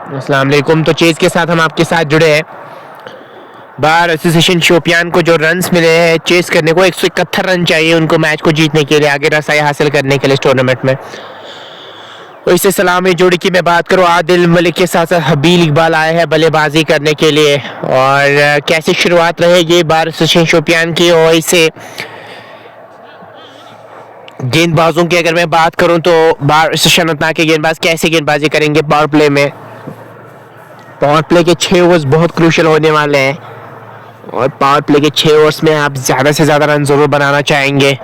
अस्सलाम वालेकुम। तो चेज़ के साथ हम आपके साथ जुड़े हैं। बार एसोसिएशन शोपियान को जो रन्स मिले हैं चेज़ करने को, 171 रन चाहिए उनको मैच को जीतने के लिए, आगे रसाई हासिल करने के लिए इस टूर्नामेंट में। और इससे सलामी जोड़ी की मैं बात करूँ, आदिल मलिक के साथ साथ हबील इकबाल आए हैं बल्लेबाजी करने के लिए। और कैसी शुरुआत रहेगी बार एसोसिएशन शोपियान की, और इसे गेंदबाजों की अगर मैं बात करूं तो बार एसोसिएशन अनंतनाग के गेंदबाज कैसे गेंदबाजी करेंगे पावर प्ले में। पावर प्ले के 6 ओवर्स बहुत क्रूशियल होने वाले हैं, और पावर प्ले के 6 ओवर्स में आप ज़्यादा से ज़्यादा रन ज़रूर बनाना चाहेंगे।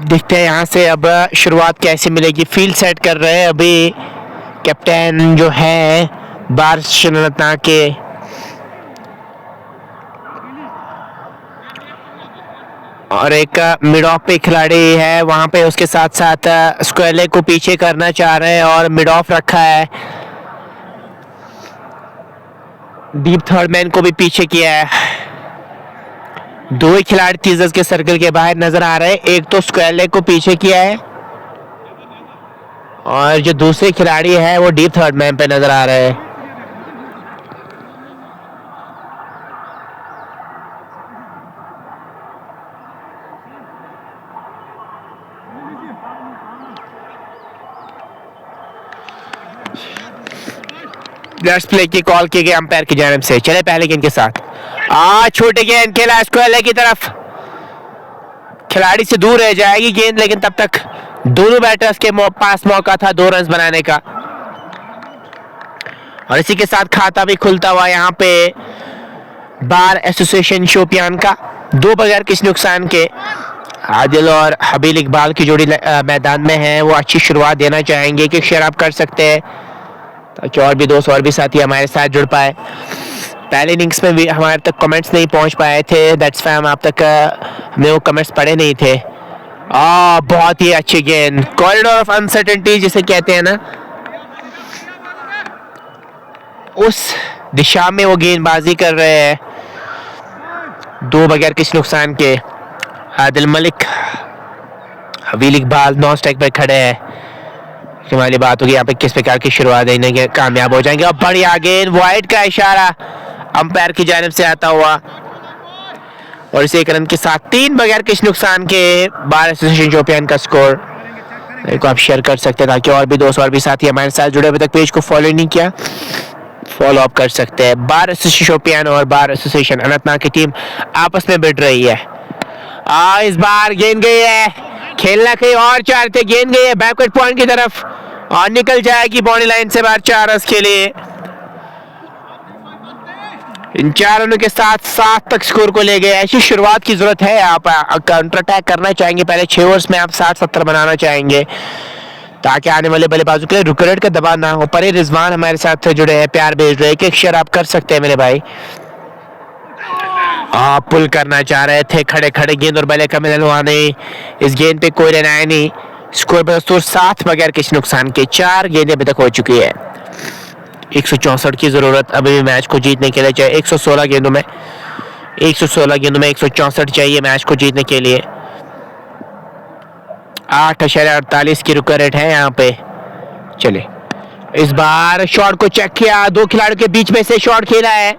देखते हैं यहाँ से अब शुरुआत कैसे मिलेगी। फील्ड सेट कर रहे हैं अभी कैप्टन जो है बार एसोसिएशन अनंतनाग के, और एक मिड ऑफ पे खिलाड़ी है वहां पे, उसके साथ साथ स्क्वेले को पीछे करना चाह रहे हैं और मिड ऑफ रखा है। डीप थर्ड मैन को भी पीछे किया है। दो ही खिलाड़ी 30 गज के सर्कल के बाहर नजर आ रहे हैं, एक तो स्क्वेले को पीछे किया है और जो दूसरे खिलाड़ी है वो डीप थर्ड मैन पे नजर आ रहे हैं। लेट्स प्ले की कॉल की गई अंपायर की जानिब से। चले पहले गेंद के साथ, छोटे गेंद खेला स्क्वेले की तरफ, खिलाड़ी से दूर रह जाएगी गेंद, लेकिन तब तक दोनों बैटर्स के पास मौका था 2 रन बनाने का। और इसी के साथ खाता भी खुलता हुआ यहाँ पे बार एसोसिएशन शोपियान का, 2 बगैर किसी नुकसान के। आदिल और हबील इकबाल की जोड़ी मैदान में है, वो अच्छी शुरुआत देना चाहेंगे कि शेयर आप कर सकते हैं ताकि और भी दोस्त और भी साथी हमारे साथ जुड़ पाए। पहले इनिंग्स में भी हमारे तक कमेंट्स नहीं पहुंच पाए थे, दैट्स वाई हम आप तक हमें वो कमेंट्स पढ़े नहीं थे। बहुत ही अच्छी गेंद, कॉरिडोर ऑफ अनसर्टेनिटी जिसे कहते हैं ना, उस दिशा में वो गेंदबाजी कर रहे हैं 2 बगैर किसी नुकसान के। आदिल मलिक, हबील इकबाल नॉन स्ट्राइक पर खड़े हैं। हमारी बात होगी यहाँ पे किस प्रकार की शुरुआत देने के कामयाब हो जाएंगे। और बढ़िया गेंद, वाइड का इशारा अंपायर की जानिब से आता हुआ, और इसे 1 रन के साथ 3 बगैर किसी नुकसान के बार एसोसिएशन शोपियान का स्कोर को आप शेयर कर सकते हैं ताकि और भी दोस्त और भी साथी हमारे साथ जुड़े। अभी तक पेज को फॉलो नहीं किया, फॉलो अप कर सकते हैं। बार एसोसिएशन शोपियान और बार एसोसिएशन अनंतनाग की टीम आपस में भिड़ रही है। इस बार गेंद गई है, खेलना कहीं और चाहते, गेंद गई है बैकवर्ड पॉइंट की तरफ और निकल जाएगी बाउंड्री लाइन से बाहर 4 रन के लिए। इन 4 रनों के साथ 7 तक स्कोर को ले गए। ऐसी शुरुआत की जरूरत है, आप काउंटर अटैक करना चाहेंगे, पहले 6 ओवर्स में आप 60-70 बनाना चाहेंगे ताकि आने वाले बल्लेबाजों के लिए रुकरेट का दबाव ना हो। परे रिजवान हमारे साथ जुड़े हैं, प्यार भेज रहे हैं, एक शेयर आप कर सकते हैं मेरे भाई। पुल करना चाह रहे थे, खड़े खड़े गेंद और बल्ले का मिलन हुआ नहीं, इस गेंद पे कोई रन आया नहीं। स्कोर बदस्तूर 7 बगैर किसी नुकसान के, 4 गेंदें अभी तक हो चुकी है। 164 की जरूरत अभी भी मैच को जीतने के लिए चाहिए। 116 गेंदों में 164 चाहिए मैच को जीतने के लिए। 8.48 की रुका रेट है यहाँ पे। चले इस बार शॉट को चेक किया, 2 खिलाड़ियों के बीच में से शॉट खेला है,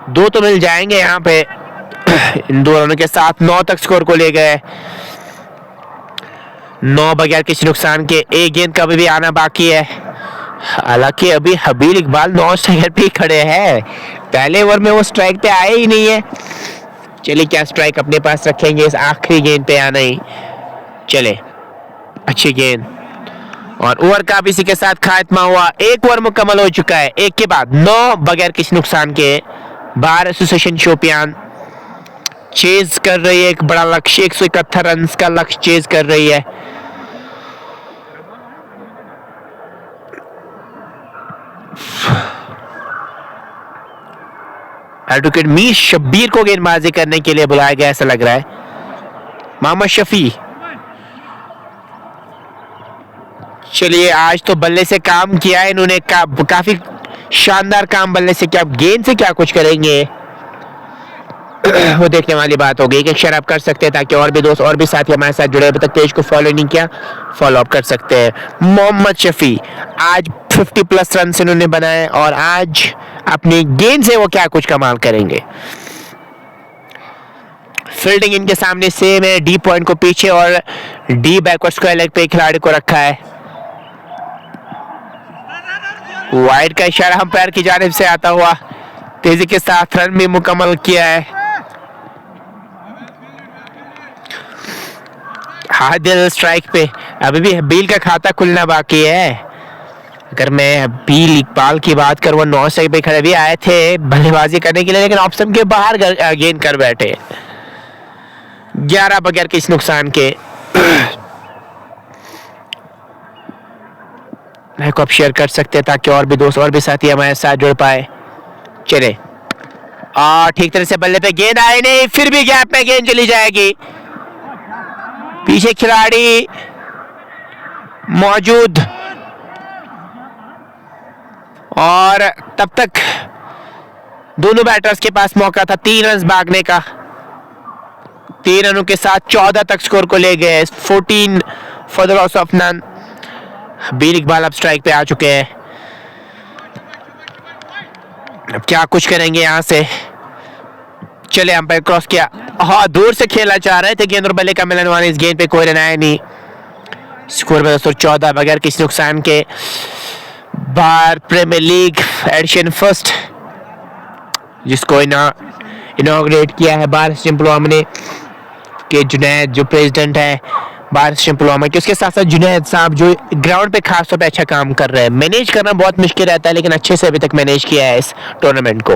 2 तो मिल जाएंगे यहाँ पे। इन 2 रनों के साथ 9 तक स्कोर को ले गए, 9 बगैर किसी नुकसान के। एक गेंद का भी आना बाकी है, हालांकि अभी हबील इकबाल 9 स्ट्राइक पे खड़े हैं, पहले ओवर में वो स्ट्राइक पे आए ही नहीं है। चलिए क्या स्ट्राइक अपने पास रखेंगे इस आखिरी गेंद पे या नहीं। चले अच्छी गेंद, और ओवर का भी इसी के साथ खात्मा हुआ। 1 ओवर मुकम्मल हो चुका है, एक के बाद 9 बगैर किसी नुकसान के। बार एसोसिएशन शोपियान चेज कर रही है एक बड़ा लक्ष्य, 171 रन का लक्ष्य चेज कर रही है। एडवोकेट मीर शब्बीर को गेंदबाजी करने के लिए बुलाया गया ऐसा लग रहा है। मोहम्मद शफी, चलिए आज तो बल्ले से काम किया है इन्होंने, काफी शानदार काम बल्ले से किया। गेंद से क्या कुछ करेंगे। वो देखने वाली बात होगी कि शेयर आप कर सकते हैं ताकि और भी दोस्त और भी साथी हमारे साथ जुड़े। अभी तक पेज को फॉलो नहीं किया, फॉलो अप कर सकते हैं। मोहम्मद शफी आज 50+ रन इन्होंने बनाए और आज अपनी गेंद से वो क्या कुछ कमाल करेंगे। फील्डिंग इनके सामने सेम है, डी पॉइंट को पीछे और डी बैकवर्ड स्क्वायर लेग पे खिलाड़ी को रखा है। वाइड का इशारा अंपायर की जानिब से आता हुआ, तेजी के साथ रन भी मुकम्मल किया है। आदिल स्ट्राइक पे, अभी भी बील का खाता खुलना बाकी है। अगर मैं बील इकबाल की बात करूँ, 9 स्ट्राइक पे खड़े भी आए थे बल्लेबाजी करने के लिए, लेकिन ऑप्शन के बाहर गेंद कर बैठे। 11 बगैर किसी नुकसान के। लाइक को आप शेयर कर सकते हैं ताकि और भी दोस्त और भी साथी हमारे साथ जुड़ पाए। चले, ठीक तरह से बल्ले पे गेंद आई नहीं, फिर भी गैप में गेंद चली जाएगी। पीछे खिलाड़ी मौजूद और तब तक दोनों बैटर्स के पास मौका था 3 रन भागने का। 3 रनों के साथ 14 तक स्कोर को ले गए। 14 for the loss of none. बील इकबाल अब स्ट्राइक पे आ चुके हैं। अब क्या कुछ करेंगे यहां से। चले, अंपायर क्रॉस किया, हाँ दूर से खेलना चाह रहे थे गेंद और बल्ले का मिलन वाले। इस गेंद पे कोई रन आया नहीं। स्कोर में 14 बगैर किसी नुकसान के। बार प्रीमियर लीग एडिशन फर्स्ट जिसको इनॉग्रेट किया है बार पुलवामा ने के जुनैद जो प्रेसिडेंट है बार पुलवामा के, उसके साथ साथ जुनैद साहब जो ग्राउंड पे खास तौर पे अच्छा काम कर रहे हैं। मैनेज करना बहुत मुश्किल रहता है लेकिन अच्छे से अभी तक मैनेज किया है इस टूर्नामेंट को।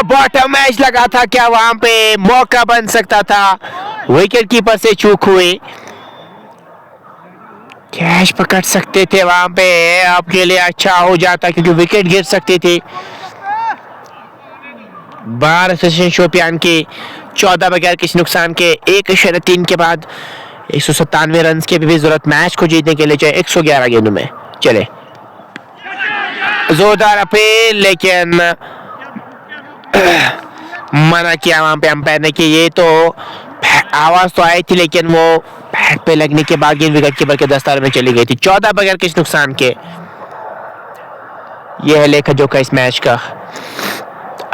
बॉटम मैच लगा था, क्या वहां पे मौका बन सकता था। विकेट कीपर से चूक हुई। कैच पकड़ सकते थे वहां पे, आपके लिए अच्छा हो जाता क्योंकि विकेट गिर सकती थी। बार एसोसिएशन शोपियान की 14 बगैर किसी नुकसान के 1.3 के बाद 197 रन की भी जरूरत मैच को जीतने के लिए चाहिए 111 गेंदों में। चले, जोरदार अपील लेकिन मना किया वहां पे अंपायर ने कि ये तो आवाज तो आई थी लेकिन वो बैट पे लगने के बाद गेंद विकेट कीपर के दस्तार में चली गई थी। 14 बगैर किसी नुकसान के। यह है लेखा जोखा इस मैच का।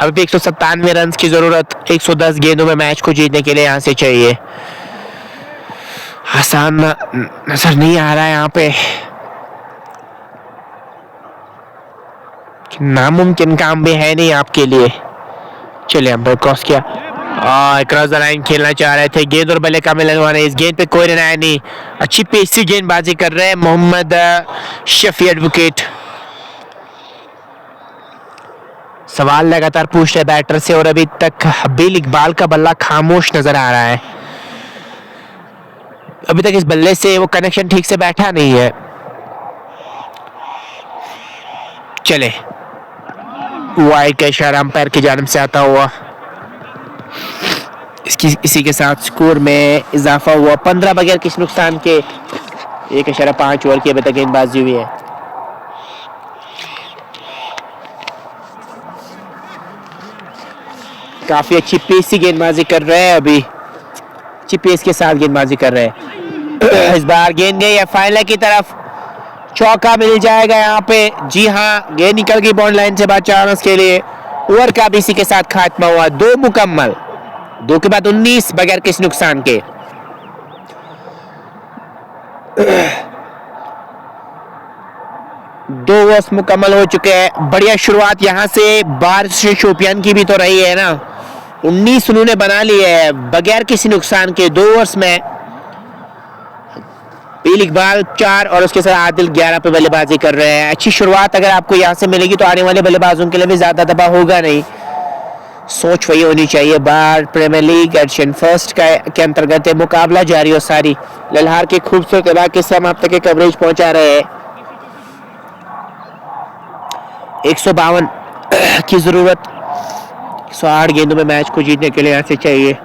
अभी भी 197 रन की जरूरत 110 गेंदों में मैच को जीतने के लिए यहां से चाहिए। आसान नजर नहीं आ रहा है यहाँ पे, नामुमकिन काम भी है नहीं आपके लिए। चलिए अंपायर क्रॉस किया, क्रॉस द लाइन खेलना चाह रहे थे। गेंद और बल्ले का मिलन हुआ नहीं। इस गेंद पे कोई रन आया नहीं। अच्छी पेसी गेंदबाजी कर रहे हैं मोहम्मद शफी एडवोकेट। सवाल लगातार पूछ रहे बैटर से और अभी तक बील इकबाल का बल्ला खामोश नजर आ रहा है। अभी तक इस बल्ले से वो कनेक्शन ठीक से बैठा नहीं है। चले, वाइड का इशारा अंपायर की जानिब से आता हुआ। इसी के साथ स्कोर में इजाफा हुआ 15 बगैर किसी नुकसान के। 1.5 ओवर की अभी तक गेंदबाजी हुई है। काफी अच्छी पेसी गेंदबाजी कर रहे हैं, अभी अच्छी पेस के साथ गेंदबाजी कर रहे हैं। इस बार गेंद गई है फाइनल की तरफ, चौका मिल जाएगा यहाँ पे। जी हाँ, गेंद निकल गई बॉन्ड लाइन से बाद 4 रन के लिए। ओवर का भी इसी के साथ खात्मा हुआ। 2 मुकम्मल, 2 के बाद 19 बगैर किसी नुकसान के। दो ओवर्स मुकम्मल हो चुके हैं। बढ़िया शुरुआत यहाँ से बार से शोपियान की भी तो रही है ना। 19 उन्होंने बना लिए है बगैर किसी नुकसान के 2 ओवर्स में। बील इकबाल 4 और उसके साथ आदिल 11 पे बल्लेबाजी कर रहे हैं। अच्छी शुरुआत अगर आपको यहाँ से मिलेगी तो आने वाले बल्लेबाजों के लिए भी ज्यादा दबाव होगा नहीं। सोच वही होनी चाहिए। बार प्रीमियर लीग एडिशन फर्स्ट के अंतर्गत मुकाबला जारी और सारी ललहार के खूबसूरत इलाके से हम आप तक कवरेज पहुंचा रहे हैं। 152 की जरूरत 108 गेंदों में मैच को जीतने के लिए यहाँ से चाहिए।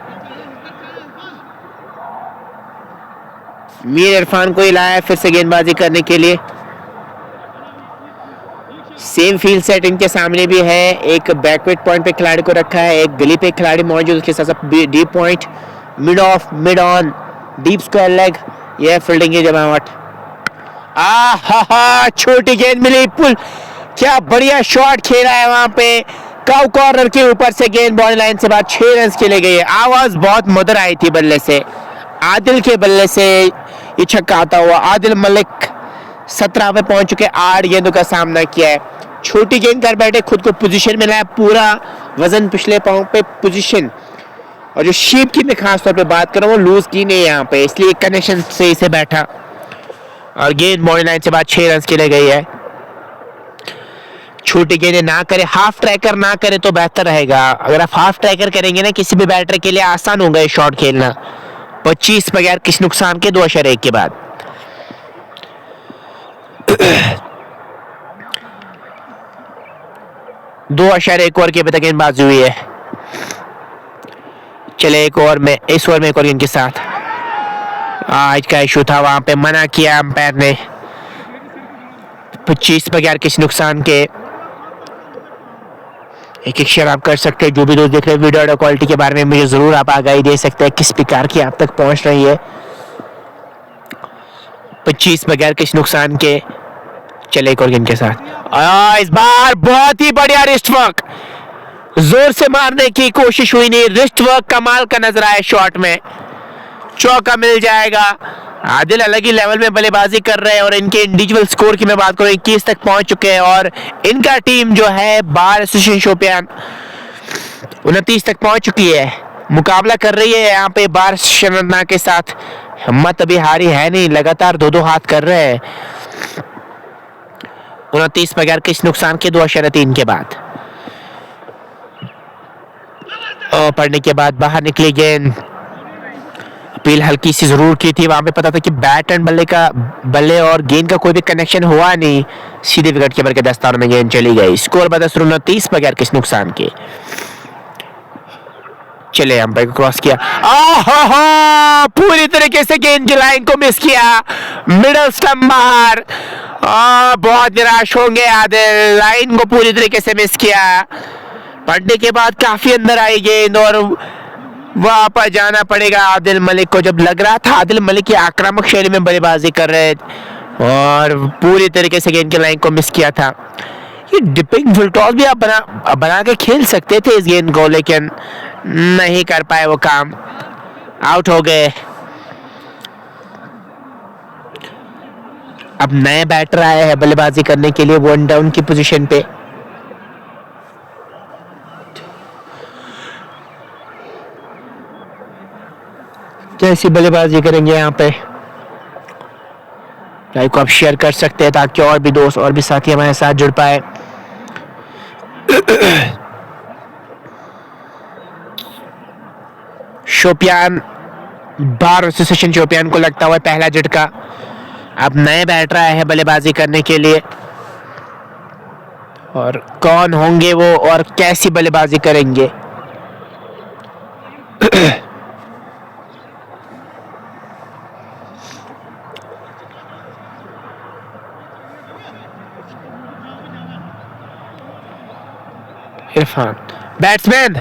मीर इरफान को ही लाया फिर से गेंदबाजी करने के लिए। सेम फील्ड सेट इनके सामने भी है। एक बैकवर्ड पॉइंट पे खिलाड़ी को रखा है, एक गली पे खिलाड़ी मौजूद, उसके साथ साथ deep point, mid of, mid on, deep square leg. यह फील्डिंग है जमावट। आहा, छोटी गेंद मिली पुल, क्या बढ़िया शॉट खेला है वहां पे। कव कॉर्नर के ऊपर से गेंद बॉडी लाइन से बाद 6 रन के लिए गई है। आवाज बहुत मधुर आई थी बल्ले से, आदिल के बल्ले से ये छक्का आता हुआ। आदिल मलिक 17 पे पहुंच चुके, 8 गेंदों का सामना किया है। छोटी गेंद कर बैठे, खुद को पोजीशन में लाया, पूरा वजन पिछले पांव पे पोजीशन। और जो शेप की मैं खास तौर पे बात कर रहा हूँ, लूज की नहीं यहाँ पे, इसलिए कनेक्शन से इसे बैठा और गेंद बॉडी लाइन से बाद 6 रन के लिए गई है। छोटी गेंदें ना करे, हाफ ट्रैकर ना करे तो बेहतर रहेगा। अगर आप हाफ ट्रैकर करेंगे ना, किसी भी बैटर के लिए आसान होगा ये शॉट खेलना। 25 बगैर किसी नुकसान के 2.1 के बाद। दो 2.1 ओवर की अभी तक गेंदबाजी हुई है। चले एक ओवर में, इस ओवर में एक और गेंद के साथ। आज का इशू था, वहां पे मना किया अंपायर ने। 25 बगैर किसी नुकसान के। एक शेयर आप कर सकते हैं। जो भी दोस्त देख रहे हैं वीडियो ऑडियो क्वालिटी के बारे में मुझे जरूर आप आगाही दे सकते हैं, किस प्रकार की आप तक पहुंच रही है। 25 बगैर किसी नुकसान के। चले एक और गेंद के साथ। इस बार बहुत ही बढ़िया रिस्ट वर्क, जोर से मारने की कोशिश हुई नहीं, रिस्ट वर्क कमाल का नजर आया शॉट में। चौका मिल जाएगा। आदिल अलग ही लेवल में बल्लेबाजी कर रहे हैं और इनके इंडिविजुअल स्कोर की मैं बात करूं 21 तक पहुंच चुके हैं और इनका टीम जो है बार एसोसिएशन शोपियान 29 तक पहुंच चुकी है। मुकाबला कर रही है यहाँ पे बार शनरना के साथ। हिम्मत अभी हारी है नहीं, लगातार 2-2 हाथ कर रहे हैं। 29 बगैर किसी नुकसान के 2.3 के बाद। और पढ़ने के बाद बाहर निकली गेंद। अपील हल्की सी जरूर की थी, वहां पे पता था कि बैट एंड बल्ले और गेंद का कोई भी कनेक्शन हुआ नहीं। सीधे विकेट कीपर के दस्तार में गेंद चली गई। स्कोर बता 29 बगैर किसी नुकसान के। चले अंपायर को क्रॉस किया। पूरी तरीके से गेंद की लाइन को मिस किया, मिडल स्टंप बाहर। बहुत निराश होंगे आदिल, लाइन को पूरी तरीके से मिस किया। पढ़ने के बाद काफी अंदर आई गेंद और वापस जाना पड़ेगा आदिल मलिक को। जब लग रहा था आदिल मलिक की आक्रामक शैली में बल्लेबाजी कर रहे और पूरी तरीके से गेंद की लाइन को मिस किया था। ये डिपिंग फुल टॉस भी आप बना के खेल सकते थे इस गेंद को, लेकिन नहीं कर पाए वो काम, आउट हो गए। अब नए बैटर आए हैं बल्लेबाजी करने के लिए 1 डाउन की पोजीशन पे। कैसी बल्लेबाजी करेंगे यहाँ पे, लाइक को आप शेयर कर सकते हैं ताकि और भी दोस्त और भी साथी हमारे साथ जुड़ पाए। शोपियान बार एसोसिएशन शोपियान को लगता हुआ पहला झटका। अब नए बैटर आए हैं बल्लेबाजी करने के लिए और कौन होंगे वो और कैसी बल्लेबाजी करेंगे। इरफान बैट्समैन,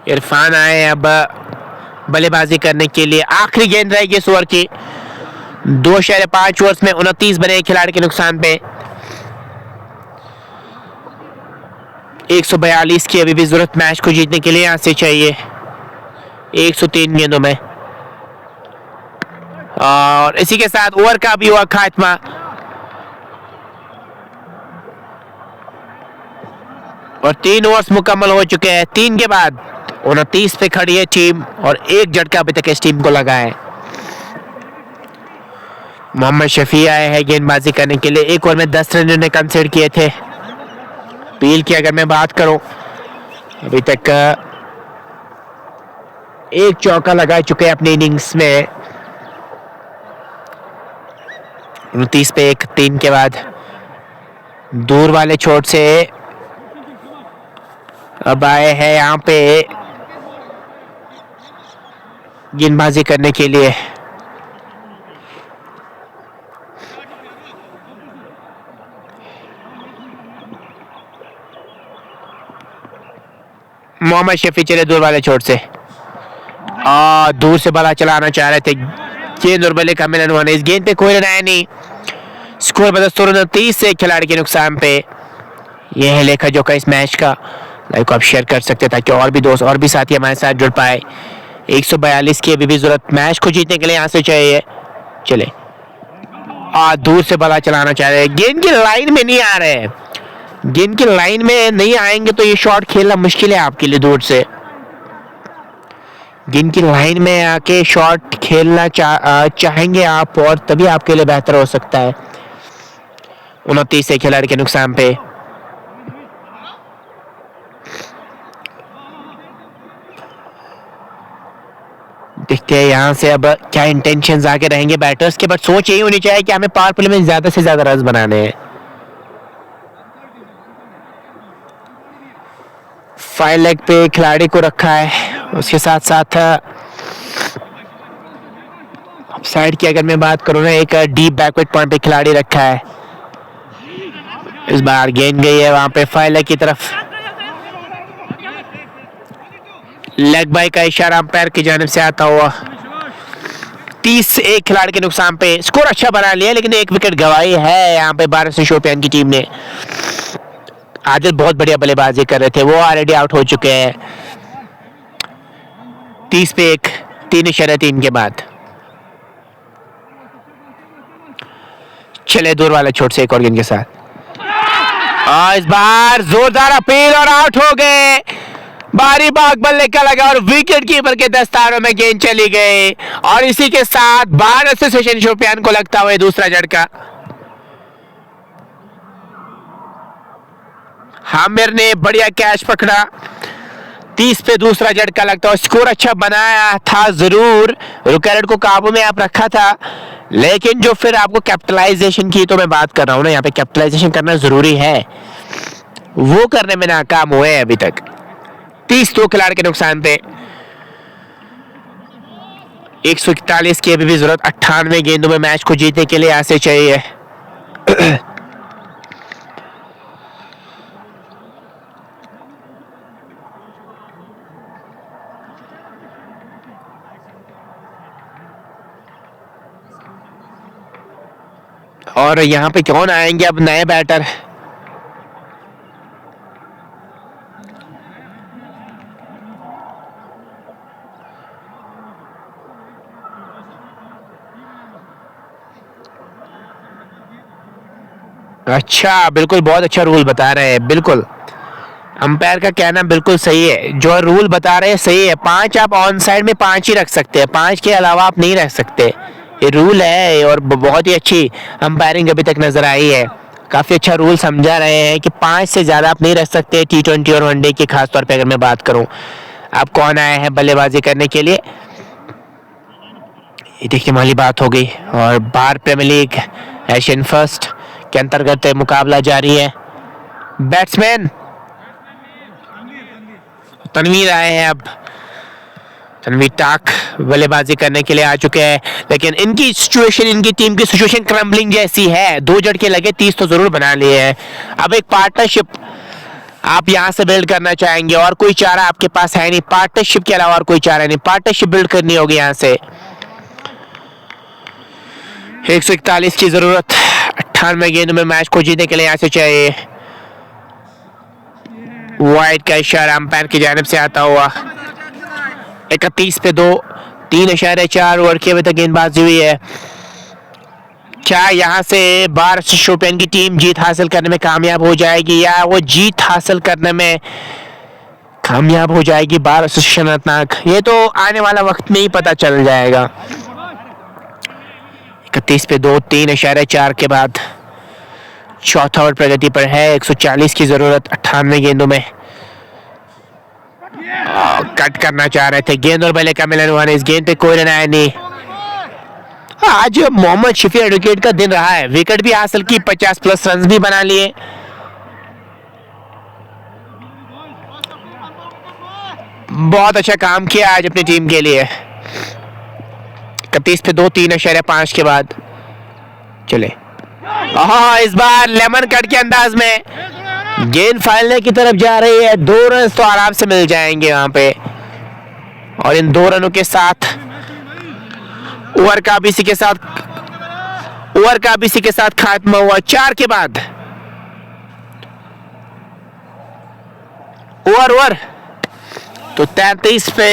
इरफान आए अब बल्लेबाजी करने के लिए। आखिरी गेंद रहेगी इस ओवर की। 2.5 ओवर्स में 29 बने खिलाड़ी के नुकसान पे। 142 की अभी भी जरूरत मैच को जीतने के लिए, यहां से चाहिए 103 गेंदों में। और इसी के साथ ओवर का भी हुआ खात्मा। और 3 ओवर्स मुकम्मल हो चुके हैं। 3 के बाद 29 पे खड़ी है टीम और एक झटका अभी तक इस टीम को लगा है। मोहम्मद शफी आए हैं गेंदबाजी करने के लिए। एक ओवर में 10 रन उन्होंने कंसीडर किए थे। पील की अगर मैं बात करूं, अभी तक एक चौका लगा चुके हैं अपनी इनिंग्स में। 29 पे 1, 3 के बाद दूर वाले छोर से अब आए हैं यहाँ पे गेंदबाजी करने के लिए। मोहम्मद शफी चले दूर वाले छोर से, दूर से बड़ा चलाना चाह रहे थे, गेंद और बल्ले का मिलन हुआ नहीं। इस गेंद पे कोई रन आया नहीं। स्कोर बदल 30 से खिलाड़ी के नुकसान पे। यह है लेखा जोखा इस मैच का। लाइक को आप शेयर कर सकते ताकि और भी दोस्त और भी साथी हमारे साथ जुड़ पाए। 142 की अभी भी जरूरत मैच को जीतने के लिए यहाँ से चाहिए। चले, दूर से बड़ा चलाना चाह रहे हैं, गेंद की लाइन में नहीं आ रहे हैं। गेंद की लाइन में नहीं आएंगे तो ये शॉट खेलना मुश्किल है आपके लिए। दूर से गेंद की लाइन में आके शॉट खेलना चाहेंगे आप, और तभी आपके लिए बेहतर हो सकता है। 29 से खिलाड़ी के नुकसान पे। देखते हैं यहां से अब क्या इंटेंशंस आगे रहेंगे बैटर्स के, बट सोच यही होनी चाहिए कि हमें पावर प्ले में ज्यादा से ज्यादा रन बनाने हैं। 5 लेग पे खिलाड़ी को रखा है, उसके साथ साथ साइड की अगर मैं बात करूं ना, एक डीप बैकवर्ड पॉइंट पे खिलाड़ी रखा है। इस बार गेंद गई है वहां पे 5 लेग की तरफ। लेग बाय का इशारा अंपायर की जानिब से आता हुआ। 30 से 1 खिलाड़ी के नुकसान पे। स्कोर अच्छा बना लिया लेकिन एक विकेट गंवाई है यहाँ पे भारत से शोपियान की टीम ने। आदिल बहुत बढ़िया बल्लेबाजी कर रहे थे, वो ऑलरेडी आउट हो चुके हैं। 30 पे 1, 3 के बाद। चले दूर वाला छोट से एक और गेंद के साथ, और इस बार जोरदार अपील और आउट हो गए। बारी बाग बल्ले का लगा और विकेट कीपर के दस्तारों में गेंद चली गई, और इसी के साथ भारत से शोपियान शोपियान को लगता हुआ दूसरा झटका। हामिर ने बढ़िया कैच पकड़ा। 30 पे दूसरा झटका लगता है। स्कोर अच्छा बनाया था जरूर, रुकैरेट को काबू में आप रखा था, लेकिन जो फिर आपको कैपिटलाइजेशन की तो मैं बात कर रहा हूं ना, यहाँ पे कैपिटलाइजेशन करना जरूरी है, वो करने में नाकाम हुए अभी तक। 30 2 खिलाड़ी के नुकसान पे। 141 की अभी भी जरूरत 98 गेंदों में मैच को जीतने के लिए ऐसे चाहिए। और यहाँ पे कौन आएंगे अब नए बैटर? अच्छा, बिल्कुल बहुत अच्छा रूल बता रहे हैं। बिल्कुल अंपायर का कहना बिल्कुल सही है, जो रूल बता रहे हैं सही है। 5 आप ऑन साइड में 5 ही रख सकते हैं, 5 के अलावा आप नहीं रख सकते, ये रूल है। और बहुत ही अच्छी अंपायरिंग अभी तक नजर आई है, काफी अच्छा रूल समझा रहे हैं कि 5 से ज्यादा आप नहीं रख सकते T20 और वनडे की। खासतौर पे अगर मैं बात करूं, आप कौन आए हैं बल्लेबाजी करने के लिए, ये देखने वाली बात हो गई। और बार प्रीमियर लीग एशियन फर्स्ट के अंतर्गत मुकाबला जारी है। बैट्समैन तनवीर आए हैं, अब तनवीर टाक बल्लेबाजी करने के लिए आ चुके हैं, लेकिन इनकी सिचुएशन, इनकी टीम की सिचुएशन क्रम्बलिंग जैसी है। 2 झटके लगे, 30 तो जरूर बना लिए हैं। अब एक पार्टनरशिप आप यहां से बिल्ड करना चाहेंगे, और कोई चारा आपके पास है नहीं, पार्टनरशिप के अलावा और कोई चारा नहीं, पार्टनरशिप बिल्ड करनी होगी यहां से। 141 की जरूरत 98 गेंदों में मैच को जीतने के लिए यहां से चाहिए। वाइड का इशारा अंपायर की जानिब से आता हुआ। 31 पे 2, 3.4 ओवर की अभी तक गेंदबाजी हुई है। क्या यहां से भारत से शोपियान की टीम जीत हासिल करने में कामयाब हो जाएगी, या वो जीत हासिल करने में कामयाब हो जाएगी भारत से शनातनाक? ये तो आने वाला वक्त में ही पता चल जाएगा। 31 पे 2, 3.4 के बाद चौथा ओवर प्रगति पर है। 140 की जरूरत 98 गेंदों में। कट करना चाह रहे थे, गेंद और बल्ले का मिलन हुआ नहीं। इस गेंद पे कोई रन आया नहीं। आज मोहम्मद शफी एडवोकेट का दिन रहा है, विकेट भी हासिल की, 50+ रन भी बना लिए। बहुत अच्छा काम किया आज अपनी टीम के लिए। 31 पे 2, 3.5 के बाद चले। इस बार लेमन कट के अंदाज में गेंद फाइनल की तरफ जा रही है, 2 रन तो आराम से मिल जाएंगे वहां पे। और इन 2 रनों के साथ ओवर का भी इसी के साथ खात्मा हुआ। 4 के बाद ओवर तो 33 पे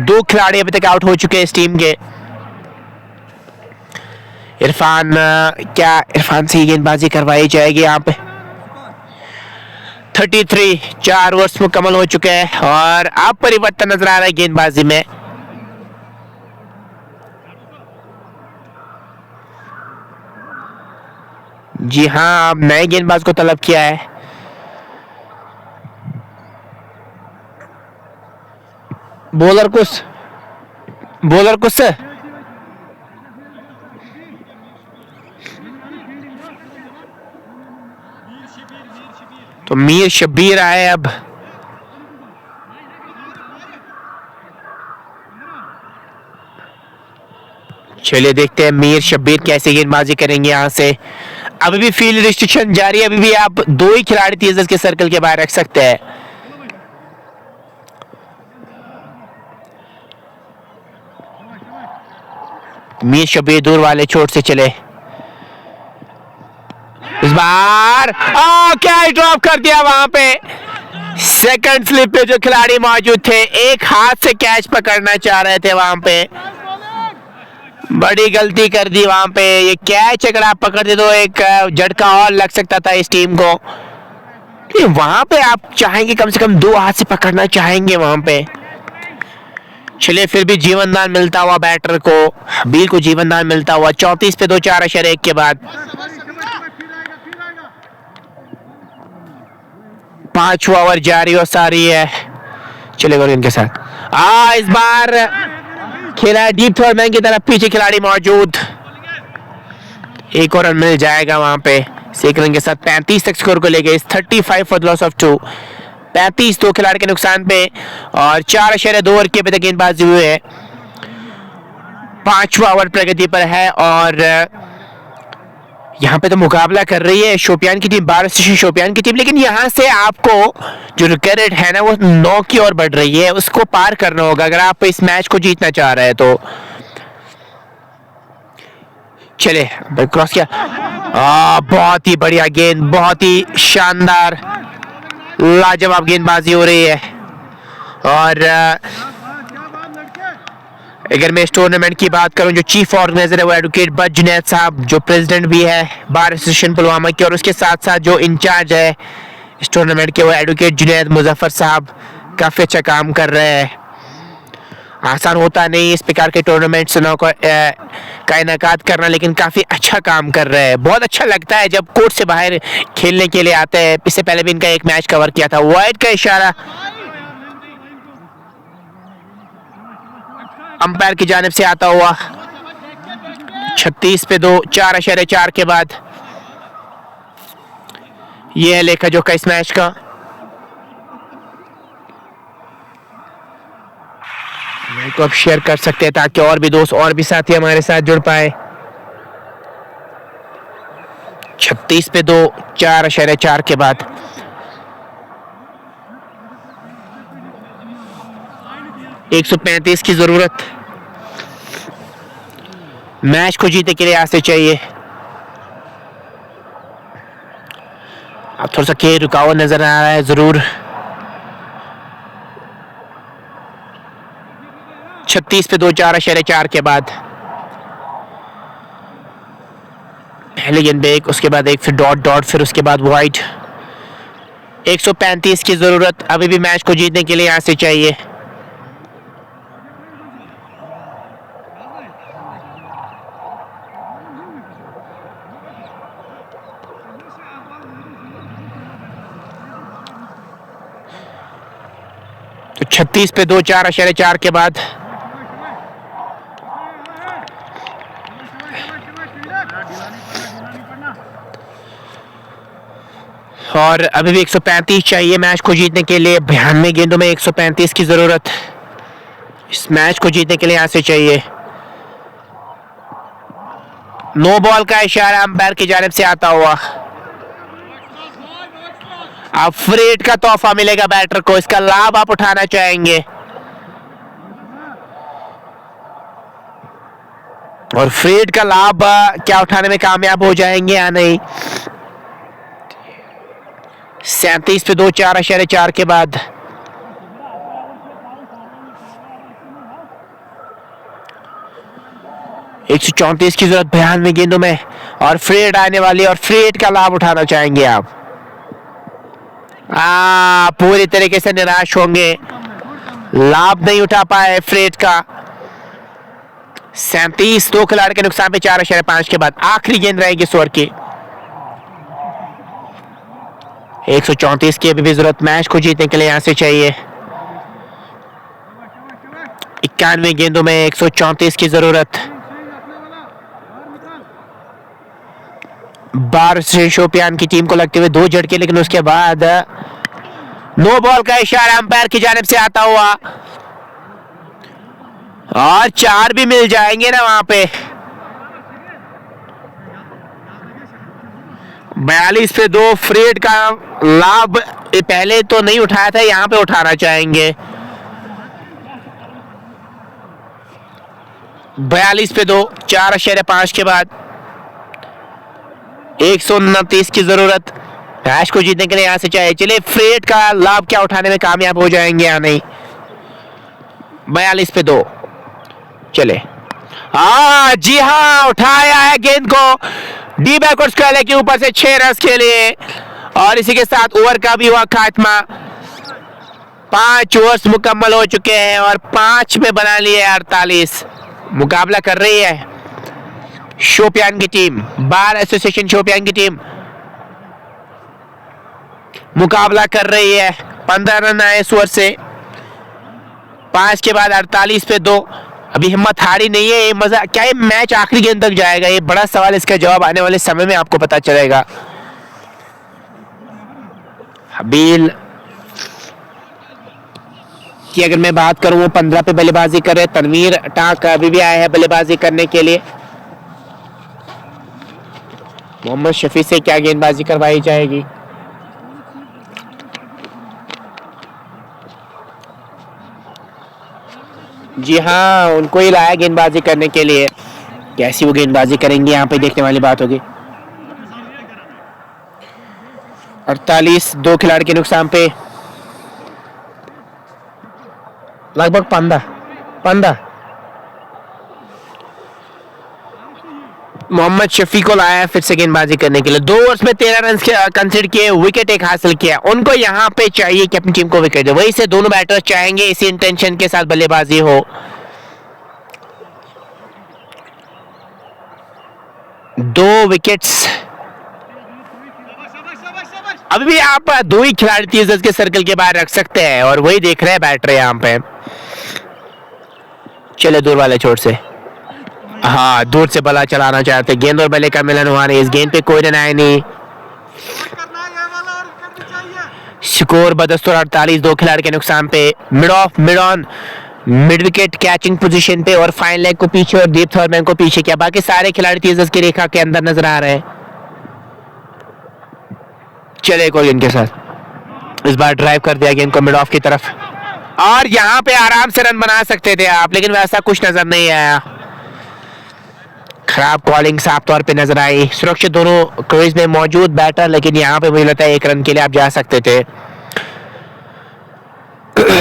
2 खिलाड़ी अभी तक आउट हो चुके हैं इस टीम के। इरफान से ही गेंदबाजी करवाई जाएगी यहाँ पे। 33 4 ओवर्स मुकम्मल हो चुके हैं और अब परिवर्तन नजर आ रहा है गेंदबाजी में। जी हाँ, अब नए गेंदबाज को तलब किया है। बॉलर कुछ तो मीर शब्बीर आए अब। चलिए देखते हैं मीर शब्बीर कैसे गेंदबाजी करेंगे यहां से। अभी भी फील्ड रिस्ट्रिक्शन जारी है, अभी भी आप 2 ही खिलाड़ी 30 गज के सर्कल के बाहर रख सकते हैं। मीर शब्बीर दूर वाले चोट से चले। इस बार क्या ड्रॉप कर दिया वहां पे। सेकंड स्लिप पे जो खिलाड़ी मौजूद थे एक हाथ से कैच पकड़ना चाह रहे थे, वहां पे बड़ी गलती कर दी। वहां पे ये कैच अगर आप पकड़ते तो एक झटका और लग सकता था इस टीम को। वहां पे आप चाहेंगे कम से कम 2 हाथ से पकड़ना चाहेंगे वहां पे। चलिए फिर भी जीवनदान मिलता हुआ बैटर को, हबील को जीवनदान मिलता हुआ। 34 पे 2 4.1 के बाद 5वां ओवर जारी और सारी है। चलेगा इनके साथ इस बार खेला डीप थ्रो मैन की तरफ, पीछे खिलाड़ी मौजूद। 1 और रन मिल जाएगा वहां पे। 1 रन के साथ 35 तक स्कोर को ले गए। 35 फॉर द लॉस ऑफ 2। 35 2 खिलाड़ी के नुकसान पे और 4.2 ओवर के अभी तक गेंदबाजी हुई है। 5वां ओवर प्रगति पर है और यहाँ पे तो मुकाबला कर रही है शोपियान की टीम, बार स्टेशन शोपियान की टीम। लेकिन यहाँ से आपको जो रिकॉर्ड रेट है ना वो 9 की ओर बढ़ रही है, उसको पार करना होगा अगर आप इस मैच को जीतना चाह रहे हैं तो। चले क्रॉस किया, बहुत ही बढ़िया गेंद, बहुत ही शानदार लाजवाब गेंदबाजी हो रही है। और अगर मैं इस टूर्नामेंट की बात करूं, जो चीफ ऑर्गेनाइजर है वो एडवोकेट बट जुनैद साहब, जो प्रेसिडेंट भी है बार एसोसिएशन पुलवामा के, और उसके साथ साथ जो इंचार्ज है इस टूर्नामेंट के वो एडवोकेट जुनैद मुजफ्फर साहब, काफी अच्छा काम कर रहे हैं। आसान होता नहीं इस प्रकार के टूर्नामेंट्स का इनेकाद करना, लेकिन काफी अच्छा काम कर रहे हैं। बहुत अच्छा लगता है जब कोर्ट से बाहर खेलने के लिए आते हैं। इससे पहले भी इनका एक मैच कवर किया था। वाइड का इशारा अंपायर की जानिब से आता हुआ। 36 पे 2 4.4 के बाद यह है लेखा जोखा इस मैच का। को अब शेयर कर सकते हैं ताकि और भी दोस्त और भी साथी हमारे साथ जुड़ पाए। 36 पे 2 4.4 के बाद 135 की जरूरत मैच को जीतने के लिए आसे चाहिए। अब थोड़ा सा खेल रुकावट नजर आ रहा है जरूर। 36 पे 2 4.4 के बाद पहले गेंद पे 1, उसके बाद 1, फिर डॉट, फिर उसके बाद वाइड। 135 की जरूरत अभी भी मैच को जीतने के लिए यहां से चाहिए। तो 36 पे 2 4.4 के बाद और अभी भी 135 चाहिए मैच को जीतने के लिए। 92 गेंदों में 135 की जरूरत इस मैच को जीतने के लिए यहां से चाहिए। नो बॉल का इशारा अंपायर की जानिब से आता हुआ। अब फ्रेड का तोहफा मिलेगा बैटर को, इसका लाभ आप उठाना चाहेंगे और फ्रेड का लाभ क्या उठाने में कामयाब हो जाएंगे या नहीं। 37 पे 2, 4.4 के बाद 134 की जरूरत 92 गेंदों में और फ्रेड आने वाली और फ्रेड का लाभ उठाना चाहेंगे आप। पूरी तरीके से निराश होंगे, लाभ नहीं उठा पाए फ्रेड का। 37 दो खिलाड़ी के नुकसान पे 4.5 के बाद आखिरी गेंद रहेगी इस ओवर की। 134 की अभी भी जरूरत मैच को जीतने के लिए यहां से चाहिए। 91 गेंदों में 134 की जरूरत। 12 से शोपियान की टीम को लगते हुए 2 झटके, लेकिन उसके बाद नो बॉल का इशारा अंपायर की जानिब से आता हुआ और 4 भी मिल जाएंगे ना वहां पे। 42 पे 2 फ्रेड का लाभ पहले तो नहीं उठाया था, यहां पे उठाना चाहेंगे। 42 पे 2, 4.5 के बाद 129 की जरूरत मैच को जीतने के लिए यहां से चाहिए। चलिए फ्रेड का लाभ क्या उठाने में कामयाब हो जाएंगे या नहीं। 42 पे 2, चले। जी हाँ, उठाया है गेंद को डी बैकवर्ड स्क्वायर के ऊपर से 6 रन के लिए और इसी के साथ ओवर का भी हुआ खात्मा। 5 ओवर्स मुकम्मल हो चुके हैं और 5 में बना लिए 48। मुकाबला कर रही है शोपियान की टीम, बार एसोसिएशन शोपियान की टीम मुकाबला कर रही है। 15 रन आए इस ओवर से। 5 के बाद 48 पे 2। अभी हिम्मत हारी नहीं है। ये मजा क्या, ये मैच आखिरी गेंद तक जाएगा? ये बड़ा सवाल, इसका जवाब आने वाले समय में आपको पता चलेगा। हबील की अगर मैं बात करूं, वो 15 पे बल्लेबाजी कर रहे। तनवीर टाक अभी भी आए हैं बल्लेबाजी करने के लिए। मोहम्मद शफी से क्या गेंदबाजी करवाई जाएगी? जी हाँ, उनको ही लाया गेंदबाजी करने के लिए। कैसी वो गेंदबाजी करेंगे, यहाँ पे देखने वाली बात होगी। 48 दो खिलाड़ी के नुकसान पे लगभग 15 मोहम्मद शफी को लाया फिर से गेंदबाजी करने के लिए। 2 ओवर्स में 13 रन कंसीडर किए, विकेट एक हासिल किया। उनको यहाँ पे चाहिए कि अपनी टीम को विकेट दे, वही से दोनों बैटर्स चाहेंगे इसी इंटेंशन के साथ बल्लेबाजी हो। दो विकेट्स अभी भी आप 2 ही खिलाड़ी 30 गज के सर्कल के बाहर रख सकते हैं और वही देख रहे हैं बैटर यहाँ पे। चले दूर वाले छोर से, हाँ दूर से बल्ला चलाना चाहते। गेंद और बल्ले का मिलन हुआ नहीं। इस गेंद पे कोई रन आया नहीं। स्कोर बदस्तूर 48 दो खिलाड़ी के नुकसान पे। Mid of, mid on, mid wicket catching position पे और फाइन लेग को पीछे और दीप थॉर्मैन को पीछे किया। बाकी सारे खिलाड़ी 30 गज की रेखा के अंदर नजर आ रहे हैं। चले कोई इनके साथ इस बार ड्राइव कर दिया गेंद को मिड ऑफ की तरफ और यहां पे आराम से रन बना सकते थे आप, लेकिन वैसा कुछ नजर नहीं आया। खराब कॉलिंग साफ तौर पे नजर आई। सुरक्षित दोनों क्रीज में मौजूद बैटर, लेकिन यहाँ पे मुझे लगता है 1 रन के लिए आप जा सकते थे।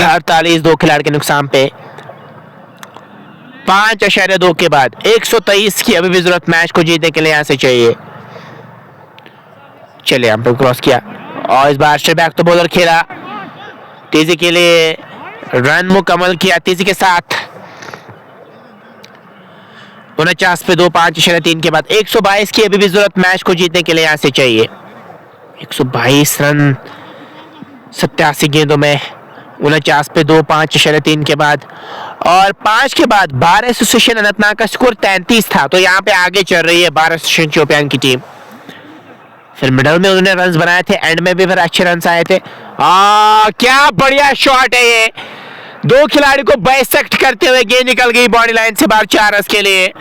48 दो खिलाड़ी के नुकसान पे 5.2 के बाद 123 की अभी भी जरूरत मैच को जीतने के लिए यहाँ से चाहिए। चलिए हम पे क्रॉस किया और इस बार स्ट्रेट बैक तो बॉलर खेला। तेजी के लिए रन मुकम्मल किया तेजी के साथ। 49 पे 2, 5.3 के बाद 122 की अभी भी जरूरत मैच को जीतने के लिए यहाँ से चाहिए। 122 रन 87 गेंदों में। 49 पे 2, 5.3 के बाद और 5 के बाद 12 एसोसिएशन अनंतनाग का स्कोर 33 था, तो यहाँ पे आगे चल रही है 12 एसोसिएशन शोपियान की टीम। फिर मिडल में उन्होंने रन्स बनाए थे, एंड में भी फिर अच्छे रन्स आए थे। क्या बढ़िया शॉट है ये, 2 खिलाड़ी को बाइसेक्ट करते हुए गेंद निकल गई बॉडी लाइन से बाहर 4 रन के लिए।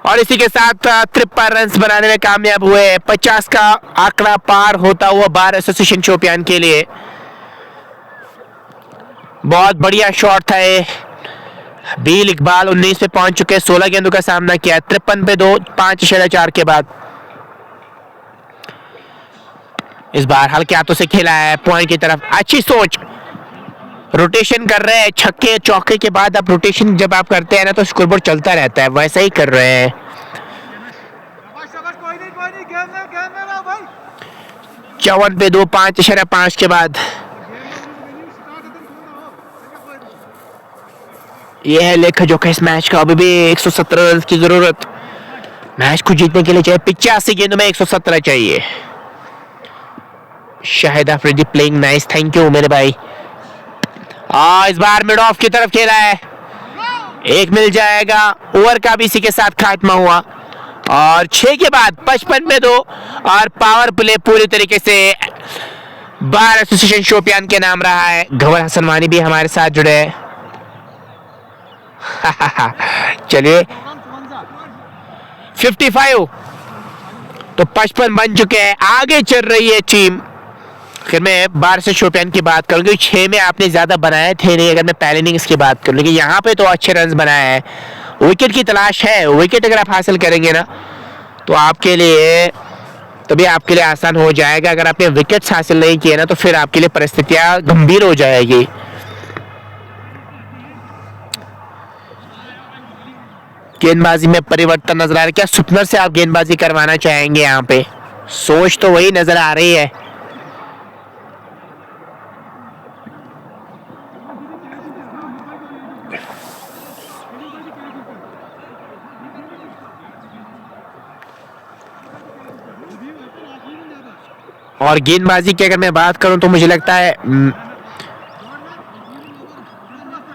और इसी के साथ 53 रन बनाने में कामयाब हुए। 50 का आंकड़ा पार होता हुआ बार एसोसिएशन शोपियान के लिए। बहुत बढ़िया शॉट था ये। हबील इकबाल 19 पे पहुंच चुके, 16 गेंदों का सामना किया। 53 पे 2, 5.4 के बाद इस बार हल्के हाथों से खेला है पॉइंट की तरफ। अच्छी सोच, रोटेशन कर रहे हैं। छक्के चौके के बाद आप रोटेशन जब आप करते हैं ना तो स्कोरबोर्ड चलता रहता है, वैसा ही कर रहे हैं। 54 पे 2, 5.5 के बाद यह है लेखा जोखा इस मैच का। अभी भी 117 रन की जरूरत मैच को जीतने के लिए चाहिए। 85 गेंदों में 117 चाहिए। Shahid Afridi playing nice, thank you मेरे भाई। इस बार मिड ऑफ की तरफ खेला है, एक मिल जाएगा। ओवर का भी इसी के साथ खात्मा हुआ और 6 के बाद 55 में 2 और पावर प्ले पूरी तरीके से बार एसोसिएशन शोपियान के नाम रहा है। गवर हसन वानी भी हमारे साथ जुड़े हैं। चलिए 55 तो 55 बन चुके हैं, आगे चल रही है टीम। फिर मैं बार से शोपियान की बात करूँ क्योंकि 6 में आपने ज्यादा बनाए थे नहीं, अगर मैं पहले इनिंग्स की बात करूँ, लेकिन यहाँ पे तो अच्छे रन बनाए हैं। विकेट की तलाश है, विकेट अगर आप हासिल करेंगे ना तो आपके लिए तभी आपके लिए आसान हो जाएगा। अगर आपने विकेट्स हासिल नहीं किए ना तो फिर आपके लिए परिस्थितियां गंभीर हो जाएगी। गेंदबाजी में परिवर्तन नजर आ रहा है। क्या सुपनर से आप गेंदबाजी करवाना चाहेंगे? यहाँ पे सोच तो वही नजर आ रही है। और गेंदबाजी की अगर मैं बात करूं तो मुझे लगता है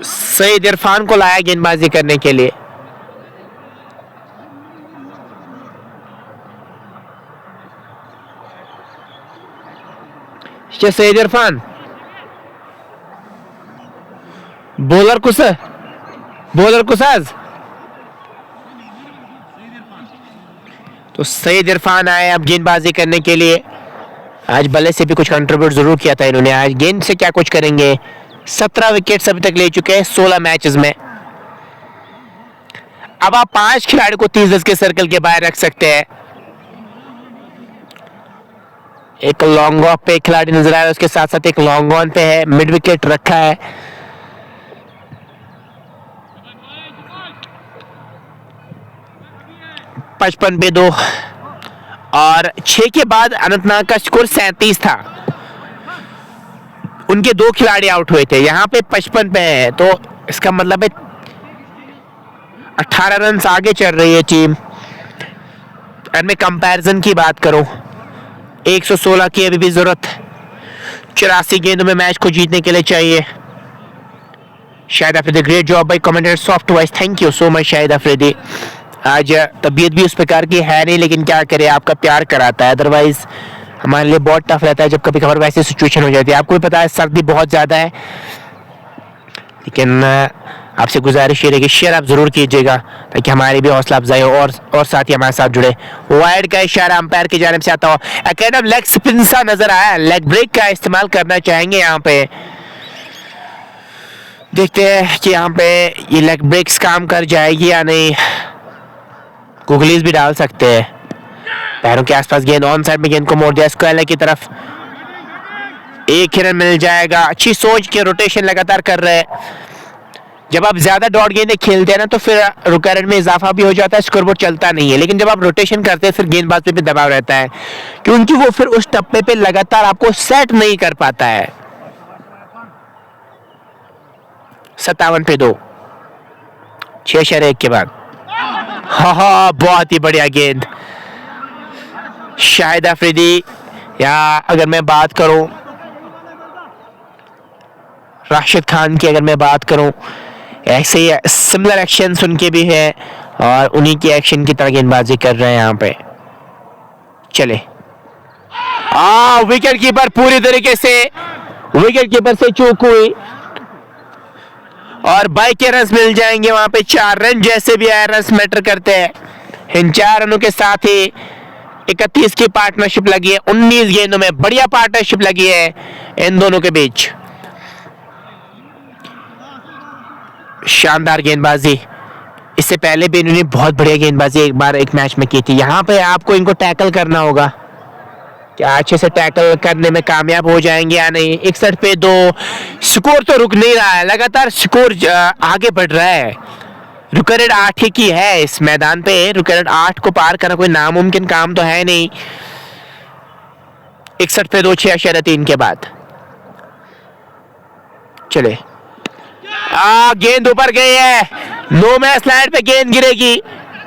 सईद इरफान को लाया गेंदबाजी करने के लिए। सईद इरफान बॉलर कुसाज तो सईद इरफान आए अब गेंदबाजी करने के लिए। आज बल्ले से भी कुछ कंट्रीब्यूट जरूर किया था इन्होंने। आज गेंद से क्या कुछ करेंगे। 17 विकेट अभी तक ले चुके हैं 16 मैचेस में। अब आप 5 खिलाड़ी को 30 गज के सर्कल के बाहर रख सकते हैं। एक लॉन्ग ऑफ पे खिलाड़ी नजर आ रहा है, उसके साथ साथ एक लॉन्ग ऑन पे है, मिड विकेट रखा है। पचपन पे 2 और 6 के बाद अनंतनाग का स्कोर 37 था। उनके 2 खिलाड़ी आउट हुए थे, यहाँ पे 55 पे है, तो इसका मतलब है 18 रन आगे चल रही है टीम। अगर मैं कंपैरिजन की बात करूं 116 की अभी भी जरूरत 84 गेंदों में मैच को जीतने के लिए चाहिए। Shahid Afridi great job by commentator soft voice, thank you so much Shahid Afridi. आज तबीयत भी उस प्रकार की है नहीं, लेकिन क्या करें, आपका प्यार कराता है। अदरवाइज हमारे लिए बहुत टफ रहता है जब कभी कभार वैसी सिचुएशन हो जाती है। आपको भी पता है सर्दी बहुत ज़्यादा है, लेकिन आपसे गुजारिश ये रहेगी शेयर आप जरूर कीजिएगा ताकि हमारी भी हौसला अफजाई हो और साथी हमारे साथ जुड़े। वाइड का इशारा अंपायर की जानिब से आता हो। एकेडम लेग स्पिन सा नजर आया, लेग ब्रेक का इस्तेमाल करना चाहेंगे यहाँ पे। देखते हैं कि यहाँ पे ये लेग ब्रेक्स काम कर जाएगी या नहीं। गुगलीज भी डाल सकते हैं। पैरों के आसपास गेंद, ऑन साइड में गेंद को मोड़ दिया स्क्वायर की तरफ। एक रन मिल जाएगा। अच्छी सोच के रोटेशन लगातार कर रहे हैं। जब आप ज्यादा डॉट गेंदें खेलते हैं ना तो फिर रिक्वायरमेंट में इजाफा भी हो जाता है, स्कोरबोर्ड चलता नहीं है। लेकिन जब आप रोटेशन करते हैं फिर गेंदबाज पे भी दबाव रहता है, क्योंकि वो फिर उस टप्पे पे लगातार आपको सेट नहीं कर पाता है। 57 पे 2, 6/1 के बाद। हाँ, बहुत ही बढ़िया गेंद शाहिद अफरीदी। या अगर मैं बात करूं राशिद खान की, अगर मैं बात करूं, ऐसे ही सिमिलर एक्शंस उनके भी हैं और उन्हीं की एक्शन की तरह गेंदबाजी कर रहे हैं यहाँ पे। चले विकेट कीपर पूरी तरीके से विकेट कीपर से चूक हुई और बाई के रन मिल जाएंगे वहां पे। 4 रन जैसे भी आए, रन मैटर करते हैं। इन 4 रनों के साथ ही 31 की पार्टनरशिप लगी है। 19 गेंदों में बढ़िया पार्टनरशिप लगी है इन दोनों के बीच। शानदार गेंदबाजी। इससे पहले भी इन्होंने बहुत बढ़िया गेंदबाजी एक बार एक मैच में की थी। यहाँ पे आपको इनको टैकल करना होगा, क्या अच्छे से टैकल करने में कामयाब हो जाएंगे या नहीं। 61 पे 2। स्कोर तो रुक नहीं रहा है, लगातार स्कोर आगे बढ़ रहा है। रुक रेट 8 की है इस मैदान पे। रुक रेट 8 को पार करना कोई नामुमकिन काम तो है नहीं। 61 पे 2, 6/3 के बाद। चले, गेंद ऊपर गई है। नो मैच लैंड पे गेंद गिरेगी,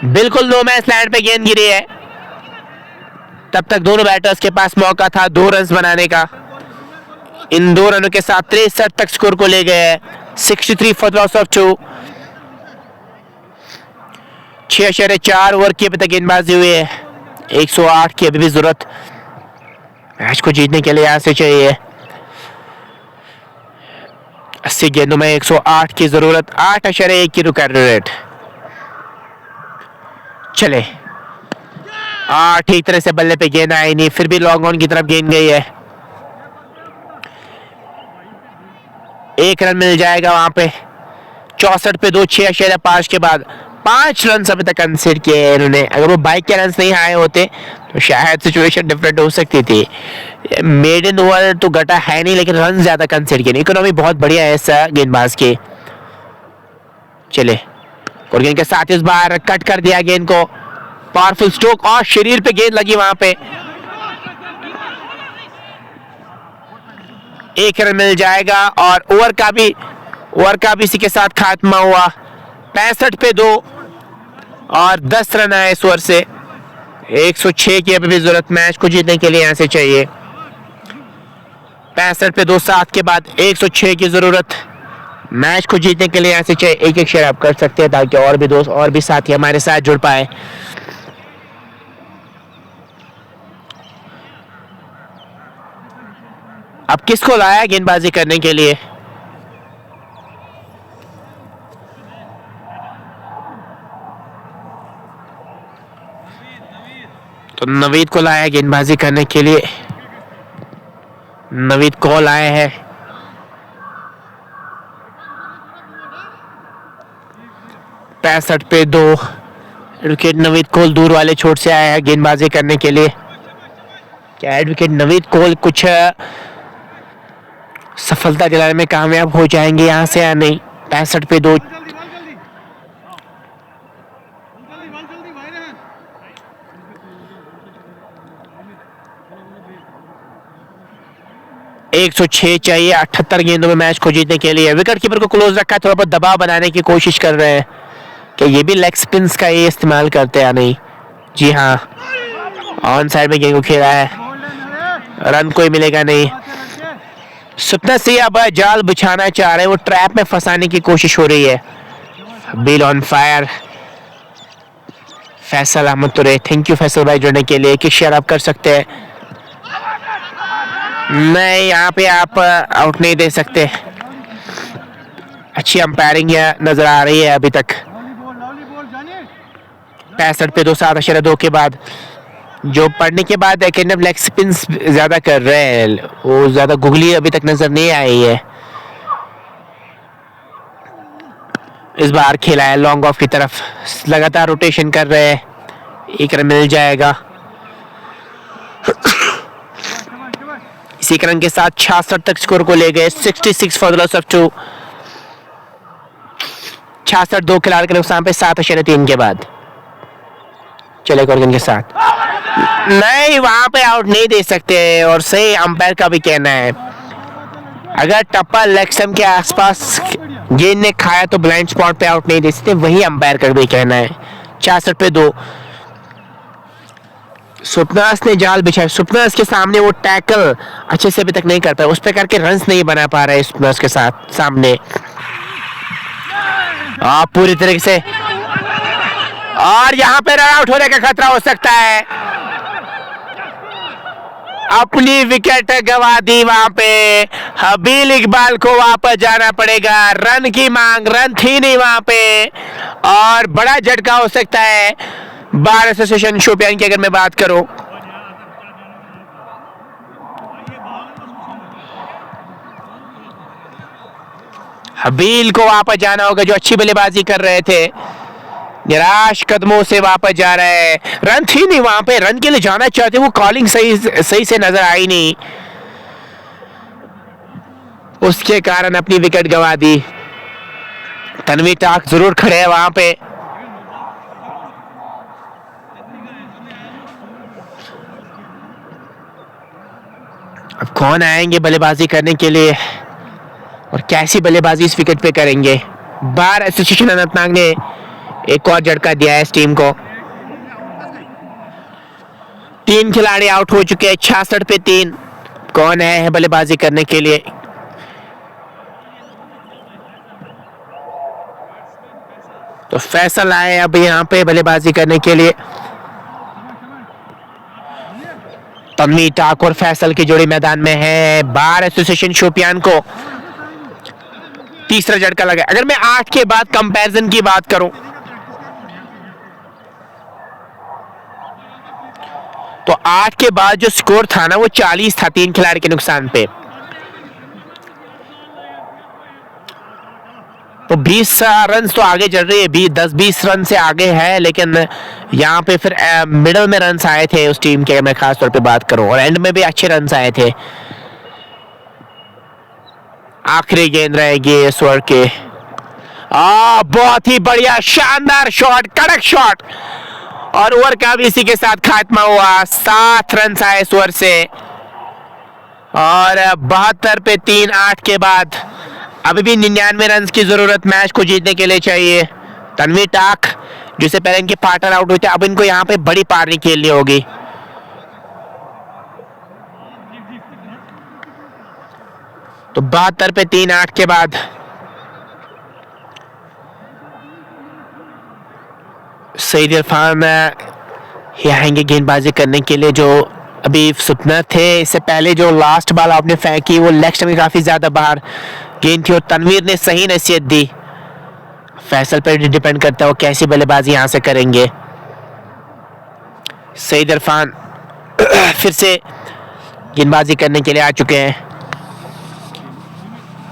बिल्कुल नो मैच लैंड पे गेंद गिरी है। तब तक दोनों बैटर्स के पास मौका था 2 रन बनाने का। इन 2 रनों के साथ 63 तक स्कोर को ले गए। 63 फॉर लॉस ऑफ 2। 6/4 ओवर की अभी तक गेंदबाजी हुई है। 108 की अभी भी जरूरत मैच को जीतने के लिए यहां से चाहिए। 80 गेंदों में 108 की जरूरत। 8/1 की रुक रेट। चले, ठीक तरह से बल्ले पे गेंद आई नहीं, फिर भी लॉन्ग ऑन की तरफ गेंद गई है। 1 रन मिल जाएगा वहां पे। 64 पे 2, 6/5 के बाद 5 रन अभी तक कंसीडर किए इन्होंने। अगर वो बाइक के रन नहीं आए होते तो शायद सिचुएशन डिफरेंट हो सकती थी। मेडन ओवर तो घटा है नहीं, लेकिन रन ज्यादा कंसीडर किए। इकोनॉमी बहुत बढ़िया है इस गेंदबाज की। चले, और गेंद के साथ इस बार कट कर दिया गेंद को। पावरफुल स्ट्रोक और शरीर पे गेंद लगी वहां पे। 1 रन मिल जाएगा और ओवर का भी इसी के साथ खात्मा हुआ। 65 पे 2 और 10 रन आए इस ओवर से। 106 की अभी भी जरूरत मैच को जीतने के लिए यहां से चाहिए। 65 पे 2, 7 के बाद 106 की जरूरत मैच को जीतने के लिए यहां से चाहिए। एक शेयर आप कर सकते हैं ताकि और भी दोस्त और भी साथी हमारे साथ जुड़ पाए। अब किसको लाया गेंदबाजी करने के लिए? तो नवीद को लाया गेंदबाजी करने के लिए। नवीद कॉल आए हैं। पैंसठ पे 2 विकेट नवीद कोहल दूर वाले छोर से आया है गेंदबाजी करने के लिए। क्या एडवोकेट नवीद कोहल कुछ सफलता दिलाने में कामयाब हो जाएंगे यहां से या नहीं? 65 पे 2। 106 चाहिए 78 गेंदों में मैच को जीतने के लिए। विकेट कीपर को क्लोज रखा है, थोड़ा बहुत दबाव बनाने की कोशिश कर रहे हैं कि ये भी लेग स्पिन्स का ये इस्तेमाल करते हैं नहीं। जी हाँ, ऑन साइड में गेंद को खेला है, रन कोई मिलेगा नहीं। सपना से अब जाल बिछाना चाह रहे हैं, वो ट्रैप में फंसाने की कोशिश हो रही है। Bill on fire. Faisal Ahmed तुरे, थैंक यू फैसल भाई जुड़ने के लिए। किस शेयर आप कर सकते हैं? नहीं, यहाँ पे आप आउट नहीं दे सकते। अच्छी अंपायरिंग नजर आ रही है अभी तक। 65 पे 2, 7/2 के बाद जो पढ़ने के बाद लेग स्पिन ज्यादा कर रहे हैं, वो ज्यादा गुगली अभी तक नजर नहीं आई है। इस बार खेला है लॉन्ग ऑफ की तरफ, लगातार रोटेशन कर रहे हैं। 1 रन मिल जाएगा। इसी रन के साथ 66 तक स्कोर को ले गए। 66 फॉर द लॉस ऑफ 2। 66 2 खिलाड़ी के नुकसान पे 7/3 के बाद। चले कॉर्गन के साथ नहीं, वहां पे आउट नहीं दे सकते और सही अंपायर का भी कहना है अगर टप्पा लेग स्टंप के आसपास गेंद ने खाया तो ब्लाइंड स्पॉट पे आउट नहीं दे सकते, वही अंपायर का भी कहना है। 66 पे 2। सुपनास ने जाल बिछाया। सुपनास के सामने वो टैकल अच्छे से अभी तक नहीं कर पाया, उस पर करके रन्स नहीं बना पा रहे सुपनास के साथ सामने। पूरी तरीके से और यहां पे रन आउट होने का खतरा हो सकता है। अपनी विकेट गवा दी वहां पे। हबील इकबाल को वापस जाना पड़ेगा। रन की मांग, रन थी नहीं वहां पे और बड़ा झटका हो सकता है। बार एसोसिएशन शोपियान की अगर मैं बात करूं, हबील को वापस जाना होगा जो अच्छी बल्लेबाजी कर रहे थे। निराश कदमों से वापस जा रहा है। रन थी नहीं वहां पे, रन के लिए जाना चाहते, वो कॉलिंग सही से नजर आई नहीं, उसके कारण अपनी विकेट गंवा दी। तनवीर टाक जरूर खड़े हैं वहां पे। अब कौन आएंगे बल्लेबाजी करने के लिए और कैसी बल्लेबाजी इस विकेट पे करेंगे। बार एसोसिएशन अनंतनाग ने एक और झटका दिया है इस टीम को। 3 खिलाड़ी आउट हो चुके हैं, 66 पे 3। कौन है बल्लेबाजी करने के लिए। तो फैसल आए अब यहाँ पे बल्लेबाजी करने के लिए। तनवीर टाक और फैसल की जोड़ी मैदान में है। बार एसोसिएशन शोपियान को तीसरा झटका लगा। अगर मैं 8 के बाद कंपैरिजन की बात करूं तो 8 के बाद जो स्कोर था ना वो 40 था 3 खिलाड़ी के नुकसान पे। तो 20 रन तो आगे चल रही है, 10-20 रन से आगे है, लेकिन यहाँ पे फिर मिडल में रन आए थे उस टीम के, मैं खास तौर पे बात करूं, और एंड में भी अच्छे रन आए थे। आखिरी गेंद रहेगी इस ओवर के। बहुत ही बढ़िया शानदार शॉट, कड़क शॉट, और ओवर का भी इसी के साथ खात्मा हुआ। 7 रन आए इस ओवर से और 72 पे 3। 8 के बाद अभी भी 99 रन की जरूरत मैच को जीतने के लिए चाहिए। तनवीर टाक जिससे पहले इनके पार्टनर आउट हुए थे, अब इनको यहाँ पे बड़ी पारी खेलनी होगी। तो 72 पे 3। 8 के बाद सईद इरफान आएंगे गेंदबाजी करने के लिए, जो अभी सुपनर थे। इससे पहले जो लास्ट बॉल आपने फेंकी वो लेग स्टंप में काफी ज्यादा बाहर गेंद थी और तनवीर ने सही नसीहत दी। फैसल पर डिपेंड करता है वो कैसी बल्लेबाजी यहां से करेंगे। सईद इरफान फिर से गेंदबाजी करने के लिए आ चुके हैं।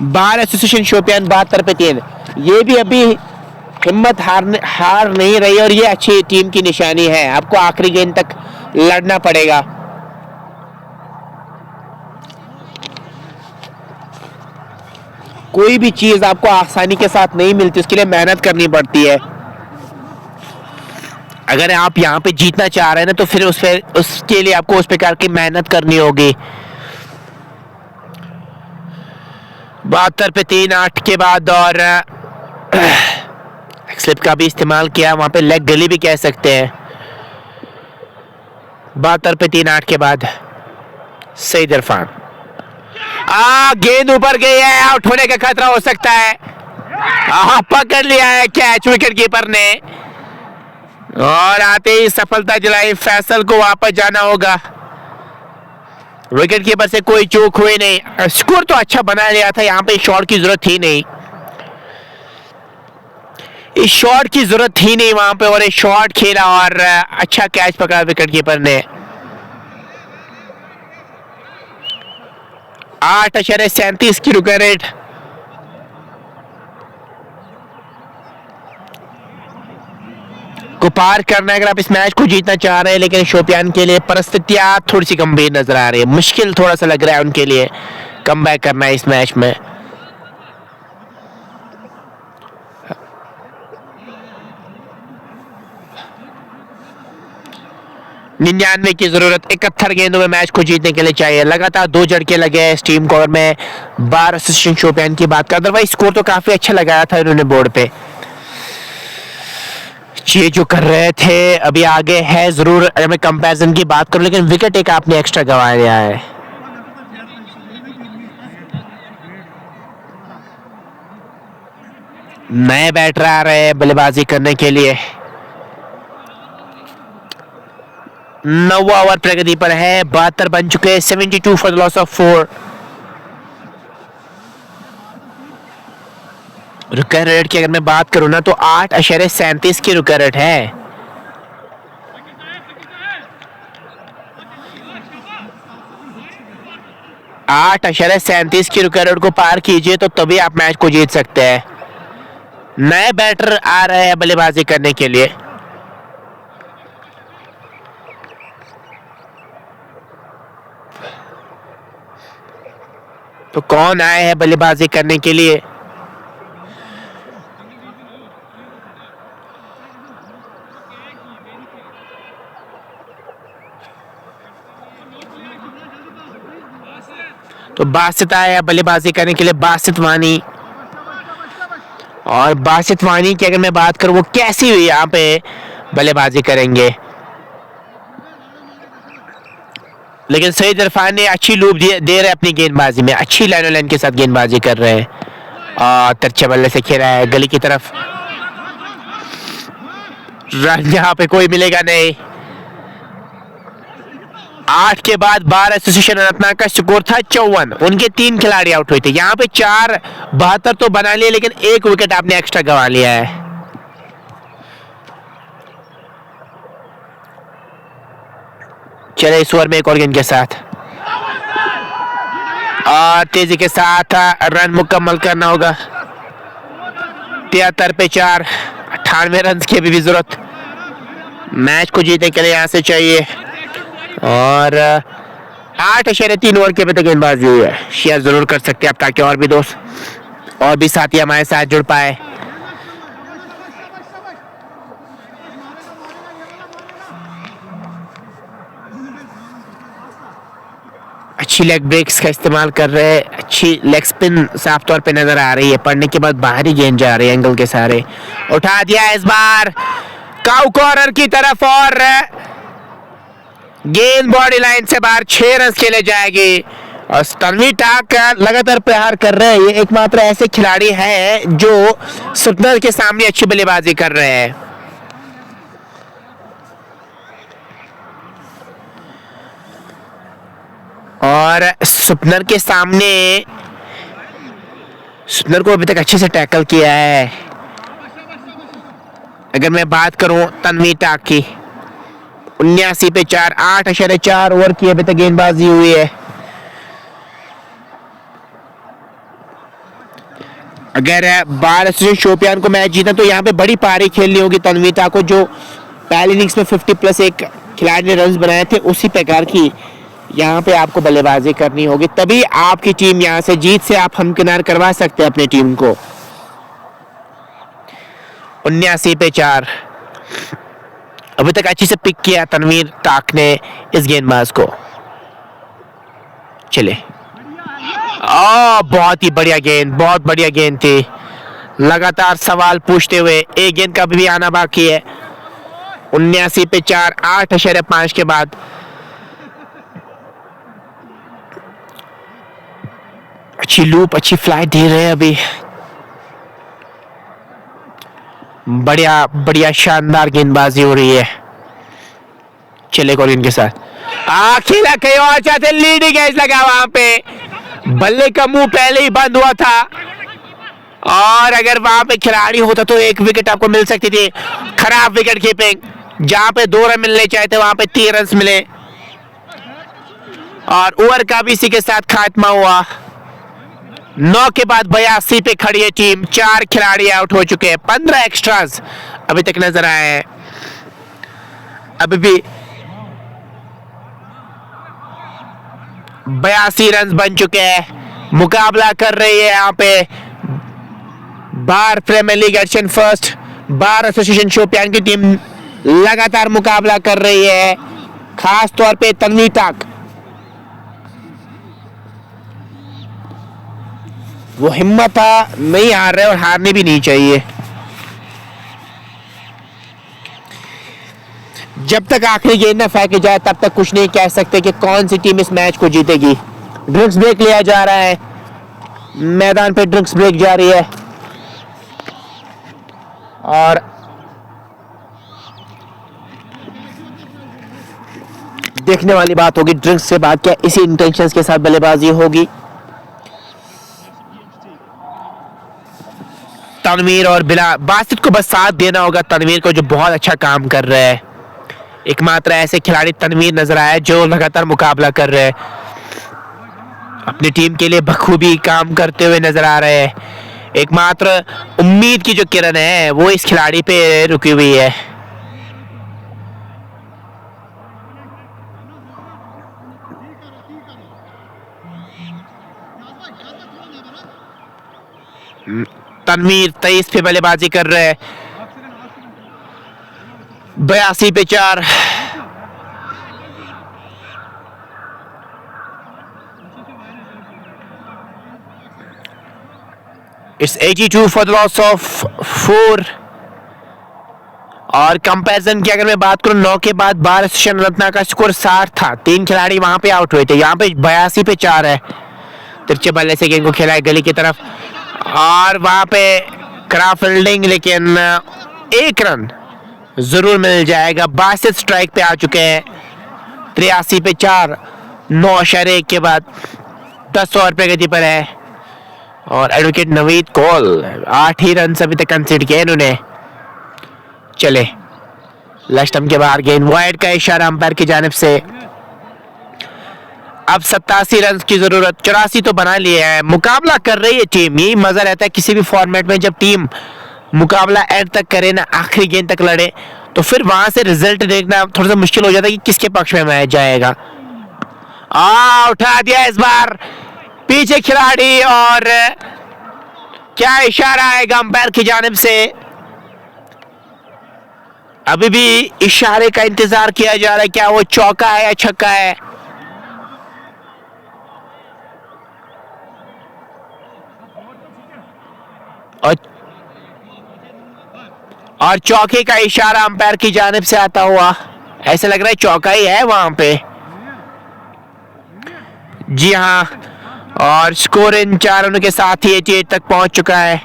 बार एसोसिएशन शोपियान 72 पे 3। ये भी अभी हिम्मत हार नहीं रही और ये अच्छी टीम की निशानी है। आपको आखिरी गेंद तक लड़ना पड़ेगा। कोई भी चीज आपको आसानी के साथ नहीं मिलती, उसके लिए मेहनत करनी पड़ती है। अगर आप यहाँ पे जीतना चाह रहे हैं ना तो फिर उसके लिए आपको उस प्रकार की मेहनत करनी होगी। 72 पे 3। 8 के बाद और स्लिप का भी इस्तेमाल किया, वहां पे लेग गली भी कह सकते हैं। 72 पे 3। 8 के बाद सईद इरफान गेंद ऊपर गई है, आउट होने का खतरा हो सकता है। पकड़ लिया है कैच विकेट कीपर ने और आते ही सफलता दिलाई। फैसल को वापस जाना होगा। विकेट कीपर से कोई चूक हुई नहीं, स्कोर तो अच्छा बना लिया था, यहाँ पे शॉट की जरूरत थी नहीं, इस शॉट की जरूरत थी नहीं वहां पे, और एक शॉट खेला और अच्छा कैच पकड़ा विकेट कीपर ने। 8.37 की रुका रेट। को पार करना है अगर आप इस मैच को जीतना चाह रहे हैं, लेकिन शोपियान के लिए परिस्थितियां थोड़ी सी गंभीर नजर आ रही है। मुश्किल थोड़ा सा लग रहा है उनके लिए कमबैक करना है इस मैच में। निन्यानवे की जरूरत 71 गेंदों में मैच को जीतने के लिए चाहिए। लगातार 2 झटके लगे हैं इस टीम को। और मैं बार एसोसिएशन शोपियान की बात कर, अदरवाइज स्कोर तो काफी अच्छा लगाया था इन्होंने बोर्ड पे। ये जो कर रहे थे अभी आगे है जरूर अगर मैं कंपैरिजन की बात करूं, लेकिन विकेट एक आपने एक्स्ट्रा गंवा लिया है। नए बैटर आ रहे हैं बल्लेबाजी करने के लिए। 9वां ओवर प्रगति पर है, 72 बन चुके हैं। 72 फॉर द लॉस ऑफ 4। रुका रेट की अगर मैं बात करूं ना तो 8.37 की रुका रेट है। 8.37 की रिकॉर्ड को पार कीजिए तो तभी आप मैच को जीत सकते हैं। नए बैटर आ रहे हैं बल्लेबाजी करने के लिए। तो कौन आए हैं बल्लेबाजी करने के लिए? तो बासित आए हैं बल्लेबाजी करने के लिए, बासित वानी। और बासित वानी की अगर मैं बात करूं वो कैसी हुई यहाँ पे बल्लेबाजी करेंगे, लेकिन सईद इरफान ने अच्छी लूप दे रहे हैं अपनी गेंदबाजी में, अच्छी लाइनो लाइन के साथ गेंदबाजी कर रहे हैं और तिरछे बल्ले से खेला है गली की तरफ। रन यहाँ पे कोई मिलेगा नहीं। 8 के बाद 12 एसोसिएशन अनंतनाग का स्कोर था 54। उनके 3 खिलाड़ी आउट हुए थे। यहाँ पे 4-72 तो बना लिए, लेकिन 1 विकेट आपने एक्स्ट्रा गंवा लिया है। चले इस ओवर में एक और गेंद के साथ और तेजी के साथ रन मुकम्मल करना होगा। 73 पे 4, 98 रन की अभी भी जरूरत मैच को जीतने के लिए यहाँ से चाहिए। और 8.3 ओवर के अभी तक गेंदबाजी हुई है। शेयर जरूर कर सकते हैं आप ताकि और भी दोस्त और भी साथी हमारे साथ जुड़ पाए। अच्छी लेग ब्रेक्स का इस्तेमाल कर रहे हैं, अच्छी लेग स्पिन साफ तौर पे नजर आ रही है। पड़ने के बाद बाहरी गेंद जा रही है एंगल के सारे। उठा दिया इस बार काउ कॉर्नर की तरफ और गेंद बॉडी लाइन से बाहर। 6 रन खेले जाएगी और तन्वी टाक लगातार प्रहार कर रहे हैं। ये एकमात्र ऐसे खिलाड़ी हैं जो सुपनर के सामने अच्छी बल्लेबाजी कर रहे हैं। और सुपनर के सामने सुपनर को अभी तक अच्छे से टैकल किया है। अगर मैं बात करूं तन्वी टाक की, 79 पे 4, 8.4 ओवर की अभी तक गेंदबाजी हुई है। अगर 12 से शोपियान को मैच जीता तो यहाँ पे बड़ी पारी खेलनी होगी तन्वी टाक को, जो पहली इनिंग्स में 50+ एक खिलाड़ी ने रन बनाए थे, उसी प्रकार की यहाँ पे आपको बल्लेबाजी करनी होगी, तभी आपकी टीम यहाँ से जीत से आप हमकिनार करवा सकते हैं अपनी टीम को। 79 पे 4 अभी तक अच्छी से पिक किया तनवीर टाक ने इस गेंदबाज को। चले बहुत ही बढ़िया गेंद, बहुत बढ़िया गेंद थी। लगातार सवाल पूछते हुए एक गेंद का भी आना बाकी है। 79 पे 4, 8.5 के बाद अच्छी लूप, अच्छी फ्लाइट दे रहे हैं अभी। बढ़िया बढ़िया शानदार गेंदबाजी हो रही है। चले कॉलिन के साथ खेला कहीं और चाहते, लीडिंग एज लगा वहां पे, बल्ले का मुंह पहले ही बंद हुआ था और अगर वहां पे खिलाड़ी होता तो 1 विकेट आपको मिल सकती थी। खराब विकेट कीपिंग, जहां पे 2 रन मिलने चाहते वहां पे 3 रन मिले और ओवर का भी इसी के साथ खात्मा हुआ। 9 के बाद 82 पे खड़ी है टीम। 4 खिलाड़ी आउट हो चुके हैं। 15 एक्स्ट्रास अभी तक नजर आए हैं। अभी भी 82 रन बन चुके हैं। मुकाबला कर रही है यहाँ पे bar premier league edition first bar association Shopian की टीम लगातार मुकाबला कर रही है, खास तौर पे तन्वी टाक। वो हिम्मत नहीं हार रहे और हारनी भी नहीं चाहिए। जब तक आखिरी गेंद न फेंकी जाए तब तक कुछ नहीं कह सकते कि कौन सी टीम इस मैच को जीतेगी। ड्रिंक्स ब्रेक लिया जा रहा है, मैदान पे ड्रिंक्स ब्रेक जारी है और देखने वाली बात होगी ड्रिंक्स के बाद क्या इसी इंटेंशंस के साथ बल्लेबाजी होगी। तनवीर और बिला बासित को बस साथ देना होगा तनवीर को, जो बहुत अच्छा काम कर रहे हैं। एकमात्र ऐसे खिलाड़ी तनवीर नजर आया जो लगातार मुकाबला कर रहे हैं। अपनी टीम के लिए बखूबी काम करते हुए नजर आ रहे हैं। एकमात्र उम्मीद की जो किरण है वो इस खिलाड़ी पे रुकी हुई है। तनवीर 23 पे बल्लेबाजी कर रहे हैं। 82 पे 4। It's 82 for the loss of 4। और कंपैरिजन की अगर मैं बात करूं 9 के बाद 12 सेशन रत्ना का स्कोर 60 था। 3 खिलाड़ी वहां पे आउट हुए थे। यहाँ पे 82 पे 4 है। तिरछे बल्ले से गेंद को खेला है गली की तरफ और वहां पे खराब फील्डिंग, लेकिन 1 रन जरूर मिल जाएगा। 62 स्ट्राइक पे आ चुके हैं। 83 पे 4। 9.1 के बाद 10 ओवर पे गति पर है और एडवोकेट नवीद कौल 8 ही रन अभी तक कंसीड किए इन्होंने। चले लेग स्टंप के बाहर गेंद, वाइड का इशारा अंपायर की जानिब से। अब 87 रन की जरूरत। 84 तो बना लिए है। मुकाबला कर रही है टीम। यही मजा रहता है किसी भी फॉर्मेट में, जब टीम मुकाबला एंड तक करे ना, आखिरी गेंद तक लड़े, तो फिर वहां से रिजल्ट देखना थोड़ा सा मुश्किल हो जाता है कि किसके पक्ष में मैच जाएगा। उठा दिया इस बार पीछे खिलाड़ी और क्या इशारा आएगा अंपायर की जानिब से। अभी भी इशारे का इंतजार किया जा रहा है, क्या वो चौका है या छक्का है। और चौके का इशारा अंपायर की जानिब से आता हुआ ऐसा लग रहा है चौका ही है वहां पे। जी हाँ, और स्कोर इन 4 रनों के साथ ही 88 तक पहुंच चुका है।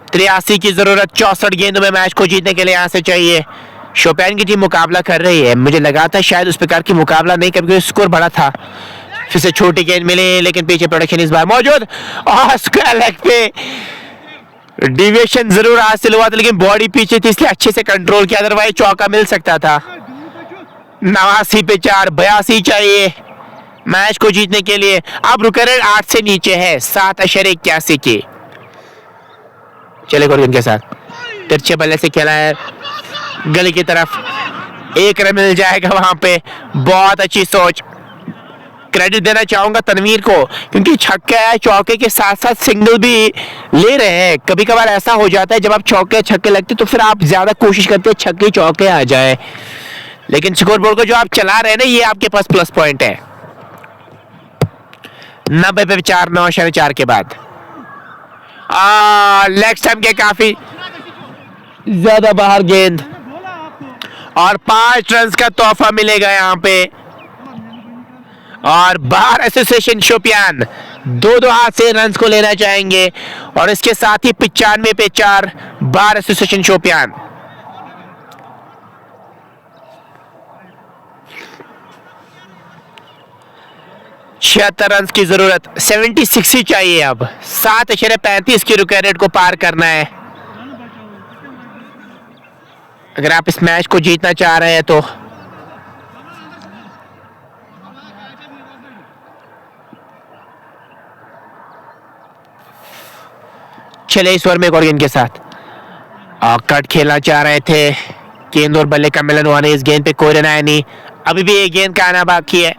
83 की जरूरत 64 गेंदों में मैच को जीतने के लिए यहां से चाहिए। शोपियान की टीम मुकाबला कर रही है। मुझे लगा था शायद उस प्रकार की मुकाबला नहीं, क्योंकि स्कोर बड़ा था। फिर से छोटी गेंद मिली, लेकिन पीछे प्रोडक्शन इस बार मौजूद और स्क्वायर लेग पे डिविएशन जरूर हासिल हुआ था, लेकिन बॉडी पीछे थी इसलिए अच्छे से कंट्रोल किया, अदरवाइज चौका मिल सकता था। 89 पे 4। 82 चाहिए मैच को जीतने के लिए। अब रुक रेट 8 से नीचे है। 7.81 की। चले गोर्गन के साथ तिरछे बल्ले से खेला है गली की तरफ। 1 रन मिल जाएगा वहां पे। बहुत अच्छी सोच। क्रेडिट देना चाहूंगा तनवीर को, क्योंकि छक्का है, चौके के साथ साथ सिंगल भी ले रहे हैं। कभी कभार ऐसा हो जाता है जब आप चौके छक्के लगते तो फिर आप ज्यादा कोशिश करते हैं छक्के चौके आ जाए, लेकिन स्कोर बोर्ड को जो आप चला रहे हैं ना, ये आपके पास प्लस पॉइंट है। 90 पे 4। 9.4 के बाद लेग स्टंप के काफी ज्यादा बाहर गेंद और 5 रन का तोहफा मिलेगा यहां पे। और बार एसोसिएशन शोपियान 2-2 हाथ से रन को लेना चाहेंगे और इसके साथ ही 95 पे 4 बार एसोसिएशन शोपियान। छिहत्तर रन की जरूरत। 76 ही चाहिए। अब 7.35 की रुपया रेट को पार करना है अगर आप इस मैच को जीतना चाह रहे हैं तो। चले इस ओवर में एक और गेंद के साथ कट खेलना चाह रहे थे। गेंद और बल्ले का मिलन हुआ नहीं। इस गेंद पे कोई रन आया नहीं। अभी भी एक गेंद का आना बाकी है।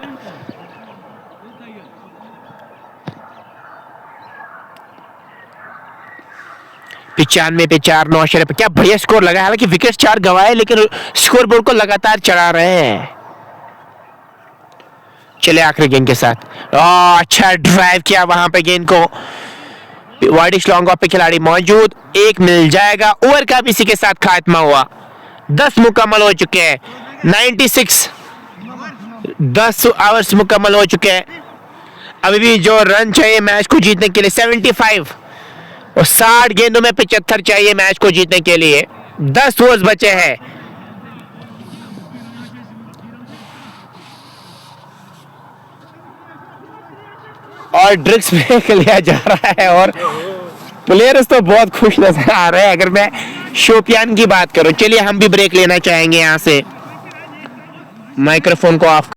पिचानवे पे 4। 9 पे क्या बढ़िया स्कोर लगा। हालांकि विकेट 4 गवाए, लेकिन स्कोर बोर्ड को लगातार चढ़ा रहे हैं। चले आखिरी गेंद के साथ। अच्छा ड्राइव किया वहां पे गेंद को। वाइडिश लॉन्ग ऑफ पे खिलाड़ी मौजूद। 1 मिल जाएगा। ओवर का भी इसी के साथ खात्मा हुआ। 10 मुकम्मल हो चुके हैं। 96 10 आवर्स मुकम्मल हो चुके हैं। अभी भी जो रन चाहिए मैच को जीतने के लिए 75 और 60 गेंदों में 75 चाहिए मैच को जीतने के लिए। 10 ओवर्स बचे हैं। और ड्रिक्स ब्रेक लिया जा रहा है और प्लेयर्स तो बहुत खुश नजर आ रहे हैं अगर मैं शोपियान की बात करूं। चलिए हम भी ब्रेक लेना चाहेंगे। यहां से माइक्रोफोन को ऑफ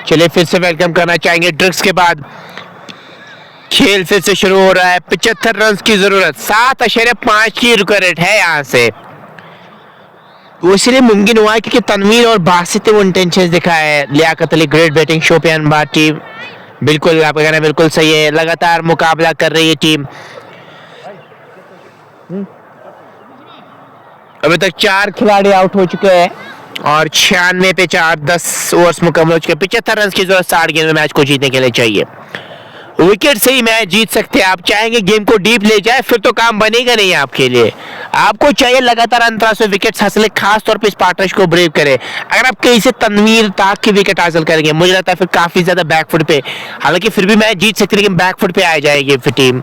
चलिए फिर से वेलकम करना चाहेंगे ड्रिक्स के बाद। खेल फिर से शुरू हो रहा है। 75 रन की जरूरत, 7.5 की रुका रेट है यहाँ से। वो इसलिए मुमकिन हुआ है क्योंकि तनवीर और बासित वो इंटेंशन दिखाया है। लियाकत अली ग्रेट बैटिंग, शोपियान बाद टीम बिल्कुल, आपका कहना बिल्कुल सही है, लगातार मुकाबला कर रही है टीम। अभी तक 4 खिलाड़ी आउट हो चुके हैं और 96 पे 4, 10 ओवर्स मुकम्मल हो चुके हैं। 75 रन की जरूरत 60 गेंद में मैच को जीतने के लिए चाहिए। विकेट से ही मैच जीत सकते हैं। आप चाहेंगे गेम को डीप ले जाए फिर तो काम बनेगा नहीं आपके लिए। आपको चाहिए लगातार अंतराल से विकेट्स हासिल, खास तौर पे इस पार्टनरशिप को ब्रेव करें। अगर आप कहीं से तनवीर ताक की विकेट हासिल करेंगे, मुझे लगता है फिर काफी ज्यादा बैकफुट पे, हालांकि फिर भी मैच जीत सकती है लेकिन बैकफुट पे आ जाएगी फिर टीम।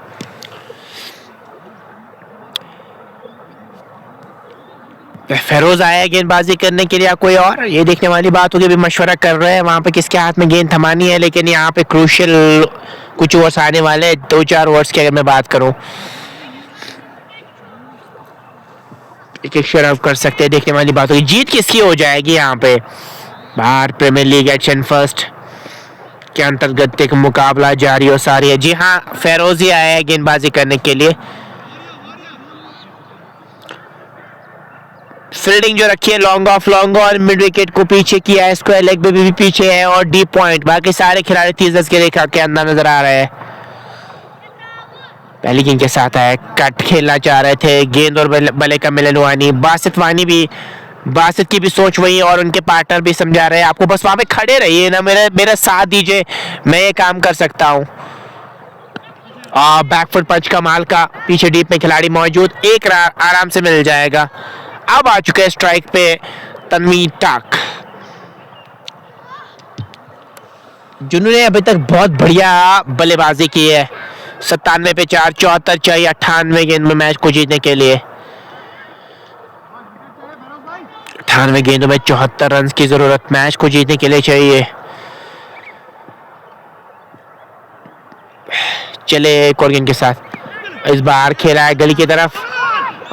फेरोज आया गेंदबाजी करने के लिए या कोई और, ये देखने वाली बात होगी। अभी मशवरा कर रहे हैं वहां पे किसके हाथ में गेंद थमानी है, लेकिन यहाँ पे क्रूशियल कुछ ओवर्स आने वाले, 2-4 ओवर्स की अगर मैं बात करूं, एक कर सकते हैं। देखने वाली बात होगी जीत किसकी हो जाएगी यहाँ पे। बाहर प्रीमियर लीग एचएन फर्स्ट के अंतर्गत एक मुकाबला जारी हो सारी है। जी हाँ, फेरोज ही आया है गेंदबाजी करने के लिए। फील्डिंग जो रखी है लॉन्ग ऑफ लॉन्ग और मिड विकेट को पीछे किया है, स्क्वायर लेग भी पीछे है और डीप पॉइंट। बाकी सारे खिलाड़ी 30-10 के रेखा के अंदर नजर आ रहे हैं। पहली गेंद के साथ है, कट खेलना चाह रहे थे गेंद और बल्ले का मिलन वानी। बासित की भी सोच वही और उनके पार्टनर भी समझा रहे हैं आपको बस वहां पे खड़े रहिए ना, मेरा साथ दीजिए, मैं ये काम कर सकता हूँ। बैकफुट पंच कमाल का, पीछे डीप में खिलाड़ी मौजूद, एक आराम से मिल जाएगा। अब आ चुके हैं स्ट्राइक पे तनवीर ताक, जिन्होंने अभी तक बहुत बढ़िया बल्लेबाजी की है। 97 पे 4, 74 चाहिए 98 गेंद में मैच को जीतने के लिए। 98 गेंदों में 74 रन की जरूरत मैच को जीतने के लिए चाहिए। चले एक और गेंद के साथ, इस बार खेला है गली की तरफ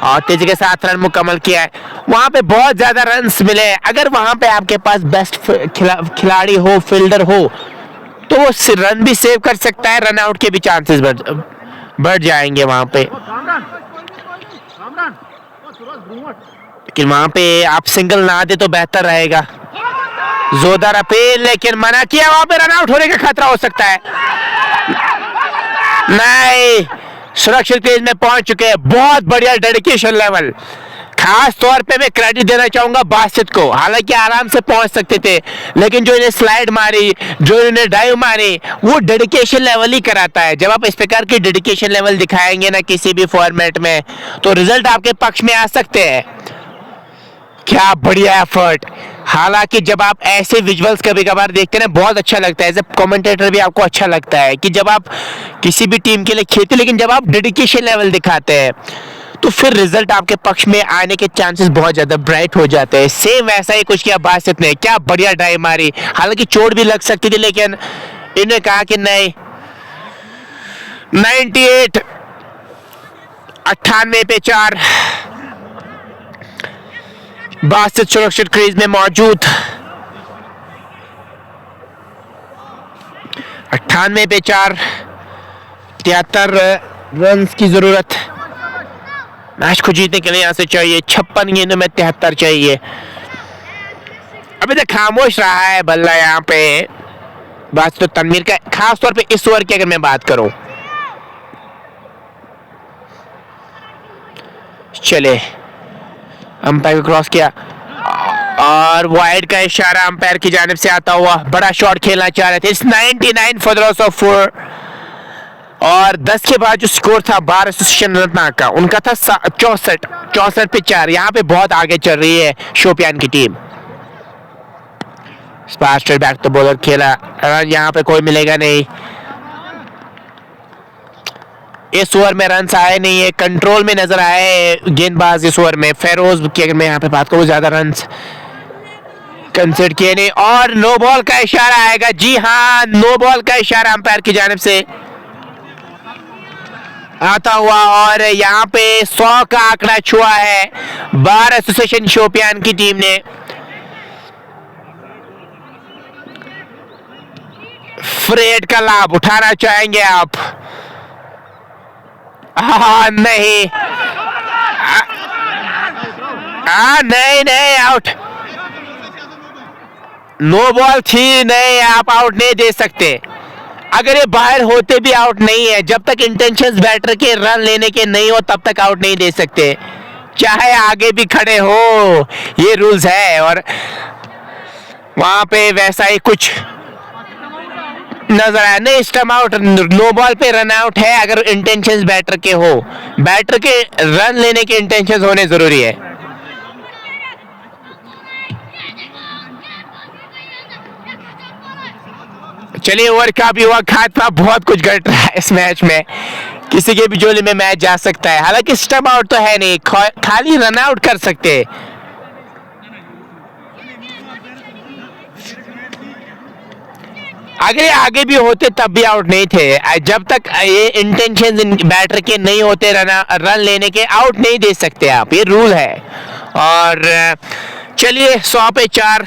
और तेजी के साथ रन मुकम्मल किया है। वहां पे बहुत ज्यादा रन्स मिले। अगर वहां पे आपके पास बेस्ट खिलाड़ी हो, फील्डर हो, तो वो रन भी सेव कर सकता है, रन आउट के भी चांसेस बढ़ जाएंगे वहां पे। लेकिन वहां पे आप सिंगल ना दे तो बेहतर रहेगा। जोरदार अपील लेकिन मना किया, वहां पे रन आउट होने का खतरा हो सकता है। नहीं, सुरक्षित क्रीज में पहुंच चुके हैं। बहुत बढ़िया डेडिकेशन लेवल, खास तौर पे मैं क्रेडिट देना चाहूंगा बासित को। हालांकि आराम से पहुंच सकते थे लेकिन जो इन्हें स्लाइड मारी, जो इन्हें डाइव मारी, वो डेडिकेशन लेवल ही कराता है। जब आप इस प्रकार की डेडिकेशन लेवल दिखाएंगे ना किसी भी फॉर्मेट में, तो रिजल्ट आपके पक्ष में आ सकते हैं। क्या बढ़िया एफर्ट। हालांकि जब आप ऐसे विजुअल्स कभी कभार देखते हैं ना, बहुत अच्छा लगता है, एज ए कमेंटेटर भी आपको अच्छा लगता है कि जब आप किसी भी टीम के लिए खेलते, लेकिन जब आप डेडिकेशन लेवल दिखाते हैं तो फिर रिजल्ट आपके पक्ष में आने के चांसेस बहुत ज्यादा ब्राइट हो जाते हैं। सेम वैसा ही कुछ किया बासित ने, क्या बढ़िया ड्राइव मारी। हालांकि चोट भी लग सकती थी लेकिन इन्होंने कहा कि नहीं। 98 98 पे 4, बासित सुरक्षित क्रीज में मौजूद। 98 पे 4, 73 रन की जरूरत मैच को जीतने के लिए यहां से चाहिए। 56 गेंदों में 73 चाहिए। अभी तक खामोश रहा है बल्ला यहाँ पे बात तो तनवीर का, खास तौर पे इस ओवर की अगर मैं बात करूं। चले, अंपायर को क्रॉस किया और वाइड का इशारा अंपायर की जानिब से आता हुआ। बड़ा शॉट खेलना चाह रहे थे। इस 99 फॉर द लॉस ऑफ 4 और 10 के बाद जो स्कोर था 12 एसोसिएशन रत्ना का, उनका था 64 पे 4। यहाँ पे बहुत आगे चल रही है शोपियान की टीम। स्ट्रेट बैक तो बॉलर खेला, यहाँ पे कोई मिलेगा नहीं। इस ओवर में रन आए नहीं है, कंट्रोल में नजर आए गेंदबाज इस ओवर में। फेरोज की अगर मैं यहाँ पे बात करूँ, ज्यादा रन कंसिडर किए नहीं और नो बॉल का इशारा आएगा। जी हाँ, नो बॉल का इशारा अंपायर की जानिब से आता हुआ और यहाँ पे 100 का आंकड़ा छुआ है बार एसोसिएशन शोपियान की टीम ने। फ्री हिट का लाभ उठाना चाहेंगे आप? नहीं, नहीं नहीं, आउट। नो बॉल थी, नहीं, आप आउट नहीं दे सकते। अगर ये बाहर होते भी आउट नहीं है। जब तक इंटेंशंस बैटर के रन लेने के नहीं हो तब तक आउट नहीं दे सकते, चाहे आगे भी खड़े हो। ये रूल्स है और वहां पे वैसा ही कुछ नजर आया नहीं। स्टंप आउट, नो बॉल पे रन आउट है अगर इंटेंशंस बैटर के हो। बैटर के रन लेने के इंटेंशंस होने जरूरी है। चलिए, ओवर का भी हुआ खात्मा। बहुत कुछ घट रहा है इस मैच में, किसी के भी जोली में मैच जा सकता है। हालांकि स्टंप आउट तो है नहीं, खाली रन आउट कर सकते हैं। अगर आगे भी होते तब भी आउट नहीं थे। जब तक ये इंटेंशन बैटर के नहीं होते रन लेने के, आउट नहीं दे सकते आप, ये रूल है। और चलिए, 100 पे 4,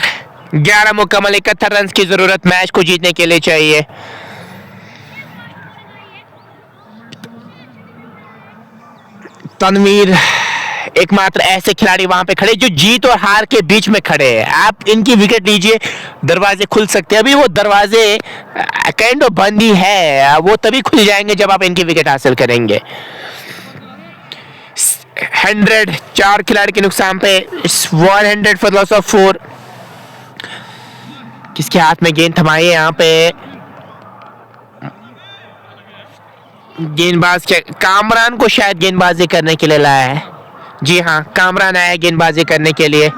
11 मुकम्मल, 71 रन की जरूरत मैच को जीतने के लिए चाहिए। तनवीर एकमात्र ऐसे खिलाड़ी वहां पे खड़े जो जीत और हार के बीच में खड़े हैं। आप इनकी विकेट लीजिए, दरवाजे खुल सकते हैं। अभी वो दरवाजे काइंड ऑफ बंद ही है, वो तभी खुल जाएंगे जब आप इनकी विकेट हासिल करेंगे। 100, 4 खिलाड़ी के नुकसान पे 100 फॉर लॉस ऑफ 4। किसके हाथ में गेंद थमाई है यहाँ पे? गेंदबाज के कामरान को शायद गेंदबाजी करने के लिए लाया है। जी हाँ, कामरान आया गेंदबाजी करने के लिए।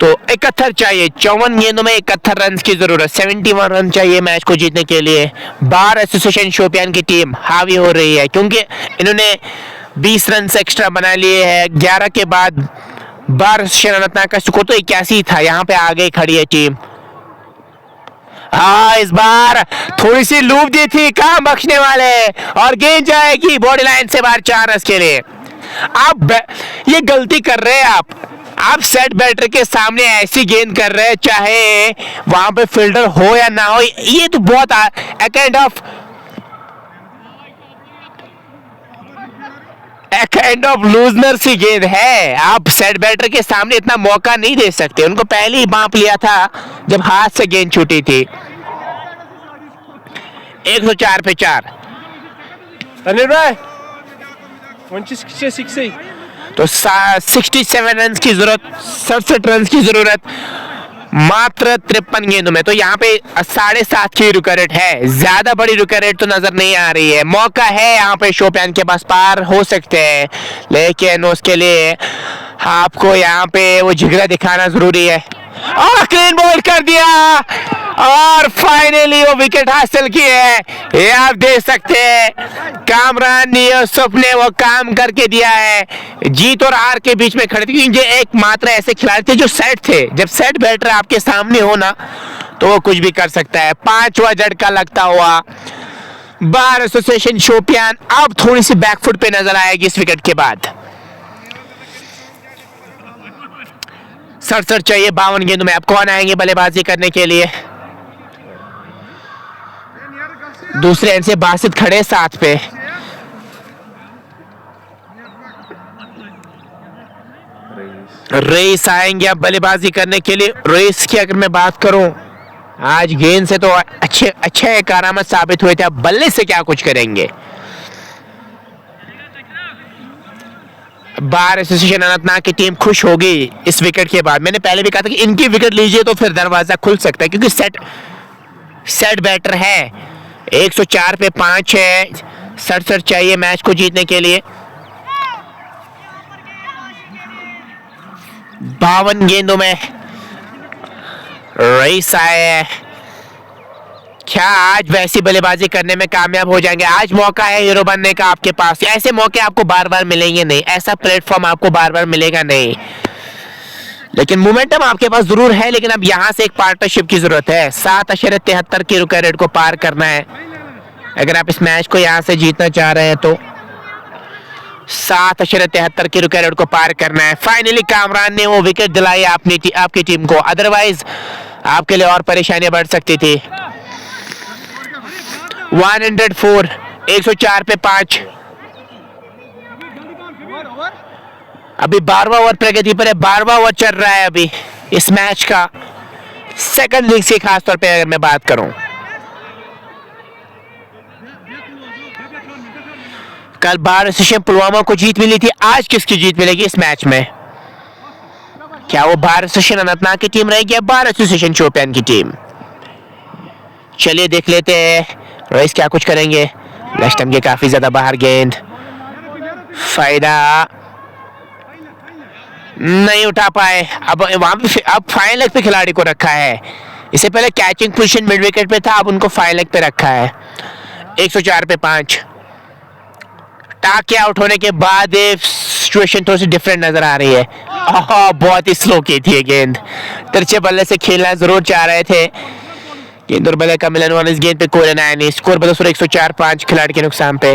तो 71 चाहिए, 54 गेंदों में 71 रन की जरूरत। 71 रन चाहिए मैच को जीतने के लिए। बार एसोसिएशन शोपियान की टीम हावी हो रही है क्योंकि इन्होंने 20 रन से एक्स्ट्रा बना लिए हैं। 11 के बाद बार एसोसिएशन का स्कोर तो 81 था। यहाँ पे आगे खड़ी है टीम। हाँ, इस बार थोड़ी सी लूप दी थी, काम बख्शने वाले, और गेंद जाएगी बॉडी लाइन से बाहर 4 रन के लिए। आप ये गलती कर रहे हैं आप सेट बैटर के सामने ऐसी गेंद कर रहे हैं, चाहे वहां पे फील्डर हो या ना हो। ये तो बहुत काइंड ऑफ लूजनर सी गेंद है। आप सेट बैटर के सामने इतना मौका नहीं दे सकते। उनको पहले ही बांप लिया था जब हाथ से गेंद छूटी थी। 104 पे 4। तो 67 रन की जरूरत, 67 रन की जरूरत मात्र 53 गेंदों में। तो यहाँ पे 7.5 की रुका रेट है, ज्यादा बड़ी रुका रेट तो नजर नहीं आ रही है। मौका है यहाँ पे शोपियान के पास, पार हो सकते हैं, लेकिन उसके लिए आपको यहाँ पे वो जिगरा दिखाना जरूरी है। और क्लीन बॉल कर दिया और फाइनली वो विकेट हासिल की है। ये आप देख सकते हैं, कामरान यूसुफ ने वो काम करके दिया है। जीत और हार के बीच में खड़े थे क्योंकि ये एकमात्र ऐसे खिलाड़ी थे जो सेट थे। जब सेट बैटर आपके सामने हो ना तो वो कुछ भी कर सकता है। 5वां झटका लगता हुआ बार एसोसिएशन शोपियान अब थोड़ी सी बैकफुट पे नजर आएगी इस विकेट के बाद। 67 चाहिए 52 गेंदों में। अब कौन आएंगे बल्लेबाजी करने के लिए? दूसरे एंड से बासित खड़े साथ पे। रेस आएंगे अब बल्लेबाजी करने के लिए। रेस की अगर मैं बात करूं, आज गेंद से तो अच्छे करामत साबित हुए थे, अब बल्ले से क्या कुछ करेंगे? बार एसोसिएशन अनंतनाग की टीम खुश होगी इस विकेट के बाद। मैंने पहले भी कहा था कि इनकी विकेट लीजिए तो फिर दरवाजा खुल सकता है क्योंकि सेट बैटर है। 104 पे 5 है। 67 चाहिए मैच को जीतने के लिए। 52 गेंदों में रेस आए। क्या आज वैसी बल्लेबाजी करने में कामयाब हो जाएंगे? आज मौका है हीरो बनने का आपके पास। ऐसे मौके आपको बार बार मिलेंगे नहीं, ऐसा प्लेटफॉर्म आपको बार बार मिलेगा नहीं। लेकिन मोमेंटम आपके पास जरूर है, लेकिन अब यहां से एक पार्टनरशिप की जरूरत है। 7.73 की रुका रेट को पार करना है अगर आप इस मैच को यहां से जीतना चाह रहे हैं तो। 7.73 की रुका रेट को पार करना है। फाइनली कामरान ने वो विकेट दिलाई आपकी टीम को, अदरवाइज आपके लिए और परेशानियां बढ़ सकती थी। 104, 104 पे 5। अभी 12वां ओवर प्रगति पर है, 12वां ओवर चल रहा है अभी इस मैच का, सेकंड इनिंग्स की खासतौर पे अगर मैं बात करूं। कल बार एसोसिएशन पुलवामा को जीत मिली थी, आज किसकी जीत मिलेगी इस मैच में? क्या वो बार एसोसिएशन अनंतनाग की टीम रहेगी या बार एसोसिएशन शोपियान की टीम? चलिए देख लेते हैं रईस क्या कुछ करेंगे। लेफ्ट के काफी ज्यादा बाहर गेंद, फायदा नहीं उठा पाए। अब वहां पे अब फाइन लेग पे खिलाड़ी को रखा है, इससे पहले कैचिंग पोजीशन मिड विकेट पे था, अब उनको फाइन लेग पे रखा है। 104 पे 5। टाक के आउट होने के बाद सिचुएशन थोड़ी सी डिफरेंट नजर आ रही है। बहुत ही स्लो की थी गेंद, तिरछे बल्ले से खेलना जरूर चाह रहे थे। गेंद और बल्ले का मिलन हुआ, इस गेंद पे कोई रन आया नहीं। स्कोर बदल 104-5 खिलाड़ी के नुकसान पे।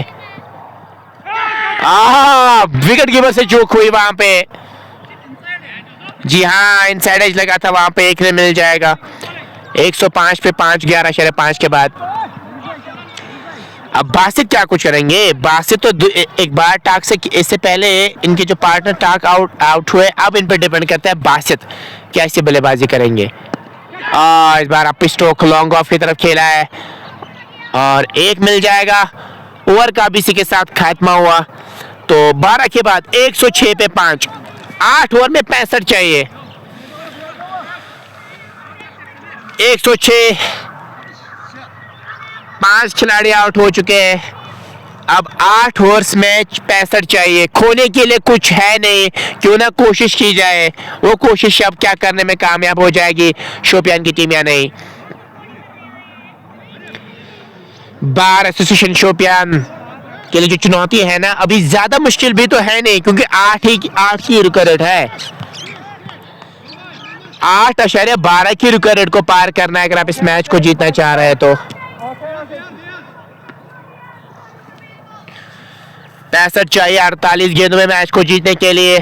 विकेट कीपर से चूक हुई वहां पे। जी हाँ, इनसाइड एज लगा था वहां पे, एक रन मिल जाएगा। 105 पे 5, 11.5 के बाद। अब बासित क्या कुछ करेंगे? बासित तो एक बार टाक से, इससे पहले इनके जो पार्टनर टाक आउट हुए, अब इन पर डिपेंड करता है बासित क्या ऐसी बल्लेबाजी करेंगे। इस बार अप स्ट्रोक लॉन्ग ऑफ की तरफ खेला है और एक मिल जाएगा। ओवर का भी इसी के साथ खात्मा हुआ। तो 12 के बाद 106 पे 5, 8 ओवर में 65 चाहिए। 106, 5 खिलाड़ी आउट हो चुके हैं। अब 8 ओवर्स में 65 चाहिए। खोने के लिए कुछ है नहीं, क्यों ना कोशिश की जाए। वो कोशिश अब क्या करने में कामयाब हो जाएगी शोपियान की टीम या नहीं। बार एसोसिएशन शोपियान के लिए जो चुनौती है ना, अभी ज्यादा मुश्किल भी तो है नहीं, क्योंकि 8 की रिकॉर्ड है। 8.12 की रिकॉर्ड को पार करना है अगर आप इस मैच को जीतना चाह रहे हैं तो। 65 चाहिए 48 गेंदों में मैच को जीतने के लिए।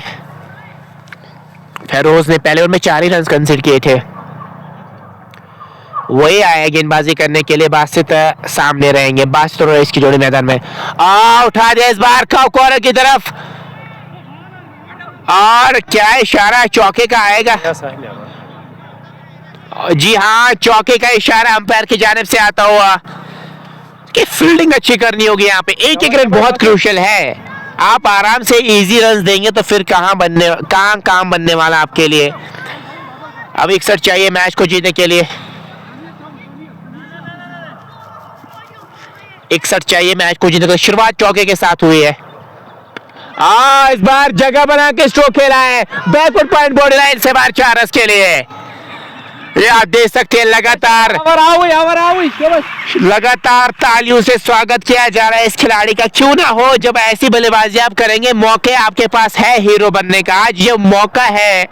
फेरोज ने पहले ओवर में 4 ही रन कंसीड किए थे। वही आया गेंदबाजी करने के लिए। बासित सामने रहेंगे, बासित और इसकी जोड़ी मैदान में। उठा दिया इस बार कॉर्नर की तरफ, और क्या इशारा चौके का आएगा? जी हाँ, चौके का इशारा अंपायर की जानिब से आता हुआ कि फील्डिंग अच्छी करनी होगी यहाँ पे। एक रन बहुत क्रूशियल है। आप आराम से इजी रन देंगे तो फिर कहाँ काम बनने वाला आपके लिए। अब 61 चाहिए मैच को जीतने के लिए। 61 चाहिए मैच को जीतने के लिए। शुरुआत चौके के साथ हुई है। इस बार जगह बना के स्ट्रोक खेला है, बैकवर्ड पॉइंट बॉडी लाइन से बाहर 4 रन के लिए। ये आप देख सकते हैं लगातार तालियों से स्वागत किया जा रहा है इस खिलाड़ी का। क्यों ना हो, जब ऐसी बल्लेबाजी आप करेंगे, मौके आपके पास है हीरो बनने का। आज ये मौका है,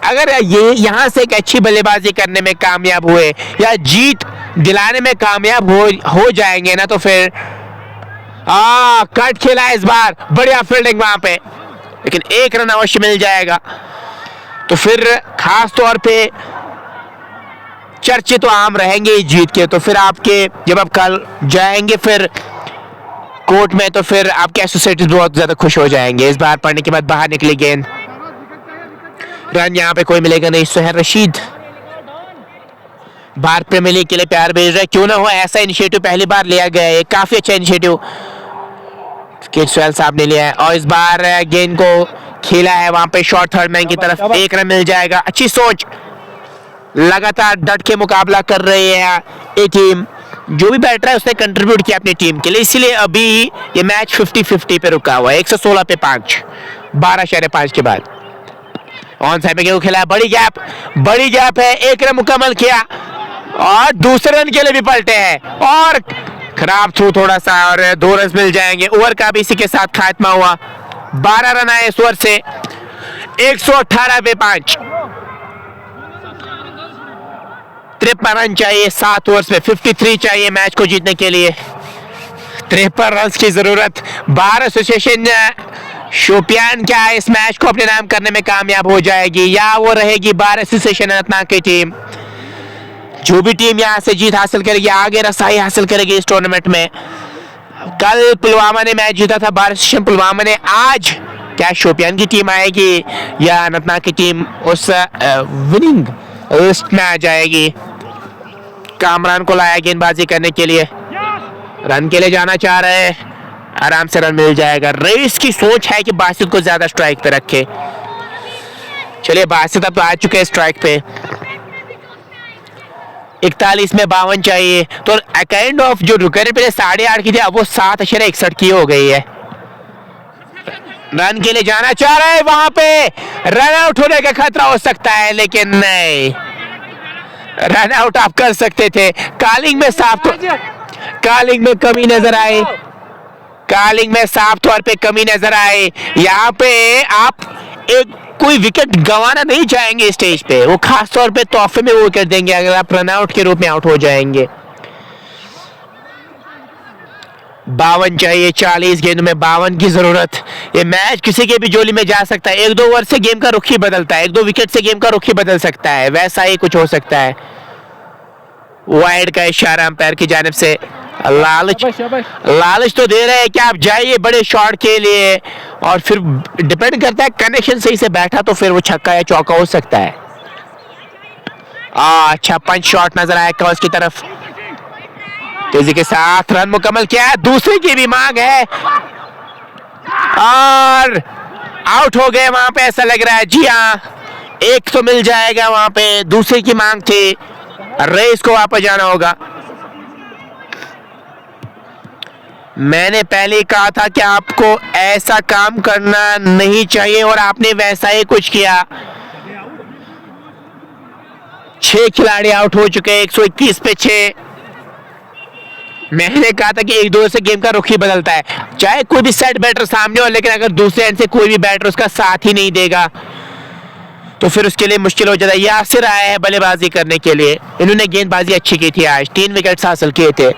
अगर ये यहाँ से एक अच्छी बल्लेबाजी करने में कामयाब हुए या जीत दिलाने में कामयाब हो जाएंगे ना, तो फिर कट खेला इस बार, बढ़िया फील्डिंग वहां पे, लेकिन 1 रन अवश्य मिल जाएगा। तो फिर खास तौर पे चर्चे तो आम रहेंगे जीत के। तो फिर आपके जब आप कल जाएंगे फिर कोर्ट में, तो फिर आपके एसोसिएट्स बहुत ज्यादा खुश हो जाएंगे। इस बार पढ़ने के बाद बाहर निकली गेंद, रन यहाँ पे कोई मिलेगा नहीं। सुहेल रशीद भारत प्रीमियर लीग के लिए प्यार भेज रहे। क्यों ना हो, ऐसा इनिशिएटिव पहली बार लिया गया है, काफी अच्छा इनिशिएटिव सुहेल साहब ने लिया है। और इस बार गेंद को खेला है वहां पे शॉर्ट थर्ड मैन की तरफ, 1 रन मिल जाएगा। अच्छी सोच, लगातार डट के मुकाबला कर रही है ये टीम। जो भी बैटर है उसने कंट्रीब्यूट किया अपनी टीम के लिए, इसलिए अभी ये मैच 50-50 पे रुका हुआ है। 116 पे 5, 12.5 के बाद। ऑन साइड में खेला है, बड़ी गैप है। 1 रन मुकम्मल किया और दूसरे रन के लिए भी पलटे हैं, और खराब थ्रू थोड़ा सा, और 2 रन मिल जाएंगे। ओवर का भी इसी के साथ खात्मा हुआ। 12 रन आए इस ओवर से। 118 पे 5, 53 रन चाहिए 7 ओवर्स में। 53 चाहिए मैच को जीतने के लिए। 53 रन की जरूरत। बार एसोसिएशन शोपियान क्या इस मैच को अपने नाम करने में कामयाब हो जाएगी, या वो रहेगी बार एसोसिएशन अनंतनाग की टीम जो भी टीम यहाँ से जीत हासिल करेगी आगे रसाई हासिल करेगी इस टूर्नामेंट में। कल पुलवामा ने मैच जीता था, भारत स्टेशन पुलवामा ने। आज क्या शोपियान की टीम आएगी या अनंतनाग की टीम उस विनिंग लिस्ट में आ जाएगी? कामरान को लाया गेंदबाजी करने के लिए, रन के लिए जाना चाह रहे हैं, आराम से रन मिल जाएगा। रेस की सोच है कि बासित को ज्यादा स्ट्राइक पे रखे। चलिए बासित अब तो आ चुके हैं स्ट्राइक पे। 41 में 52 चाहिए, तो काइंड ऑफ जो रुकने पहले 8.5 की थी अब वो 7.61 की हो गई है। रन के लिए जाना चाह रहा है, वहां पे रन आउट होने का खतरा हो सकता है, लेकिन नहीं, रन आउट आप कर सकते थे। कॉलिंग में साफ कॉलिंग में कमी नजर आई, कॉलिंग में साफ तौर पे कमी नजर आई। यहाँ पे आप एक कोई विकेट गंवाना नहीं चाहेंगे स्टेज पे, वो खास तौर पे तोहफे में वो विकेट देंगे अगर आप रन आउट के रूप में आउट हो जाएंगे। 52 चाहिए, 40 गेंद में 52 की जरूरत। ये मैच किसी के भी जोली में जा सकता है, 1-2 ओवर से गेम का रुख ही बदलता है, 1-2 विकेट से गेम का रुख ही बदल सकता है, वैसा ही कुछ हो सकता है। वाइड का इशारा अंपायर की जानिब से। लालच तो दे रहे हैं कि आप जाइए बड़े शॉट के लिए, और फिर डिपेंड करता है कनेक्शन सही से बैठा तो फिर वो छक्का या चौका हो सकता है। अच्छा पंच शॉट नजर आया क्रॉस की तरफ, तेजी के साथ रन मुकम्मल किया है, दूसरे की भी मांग है और आउट हो गए वहां पे, ऐसा लग रहा है। जी हाँ, एक तो मिल जाएगा वहां पे, दूसरे की मांग थी, रेस को वापस जाना होगा। मैंने पहले कहा था कि आपको ऐसा काम करना नहीं चाहिए और आपने वैसा ही कुछ किया। 6 खिलाड़ी आउट हो चुके, 121 पे 6। मैंने कहा था कि 1-2 से गेम का रुख ही बदलता है, चाहे कोई भी सेट बैटर सामने हो, लेकिन अगर दूसरे एंड से कोई भी बैटर उसका साथ ही नहीं देगा तो फिर उसके लिए मुश्किल हो जाता है। यासिर आया है बल्लेबाजी करने के लिए, इन्होंने गेंदबाजी अच्छी की थी आज, 3 विकेट्स हासिल किए थे।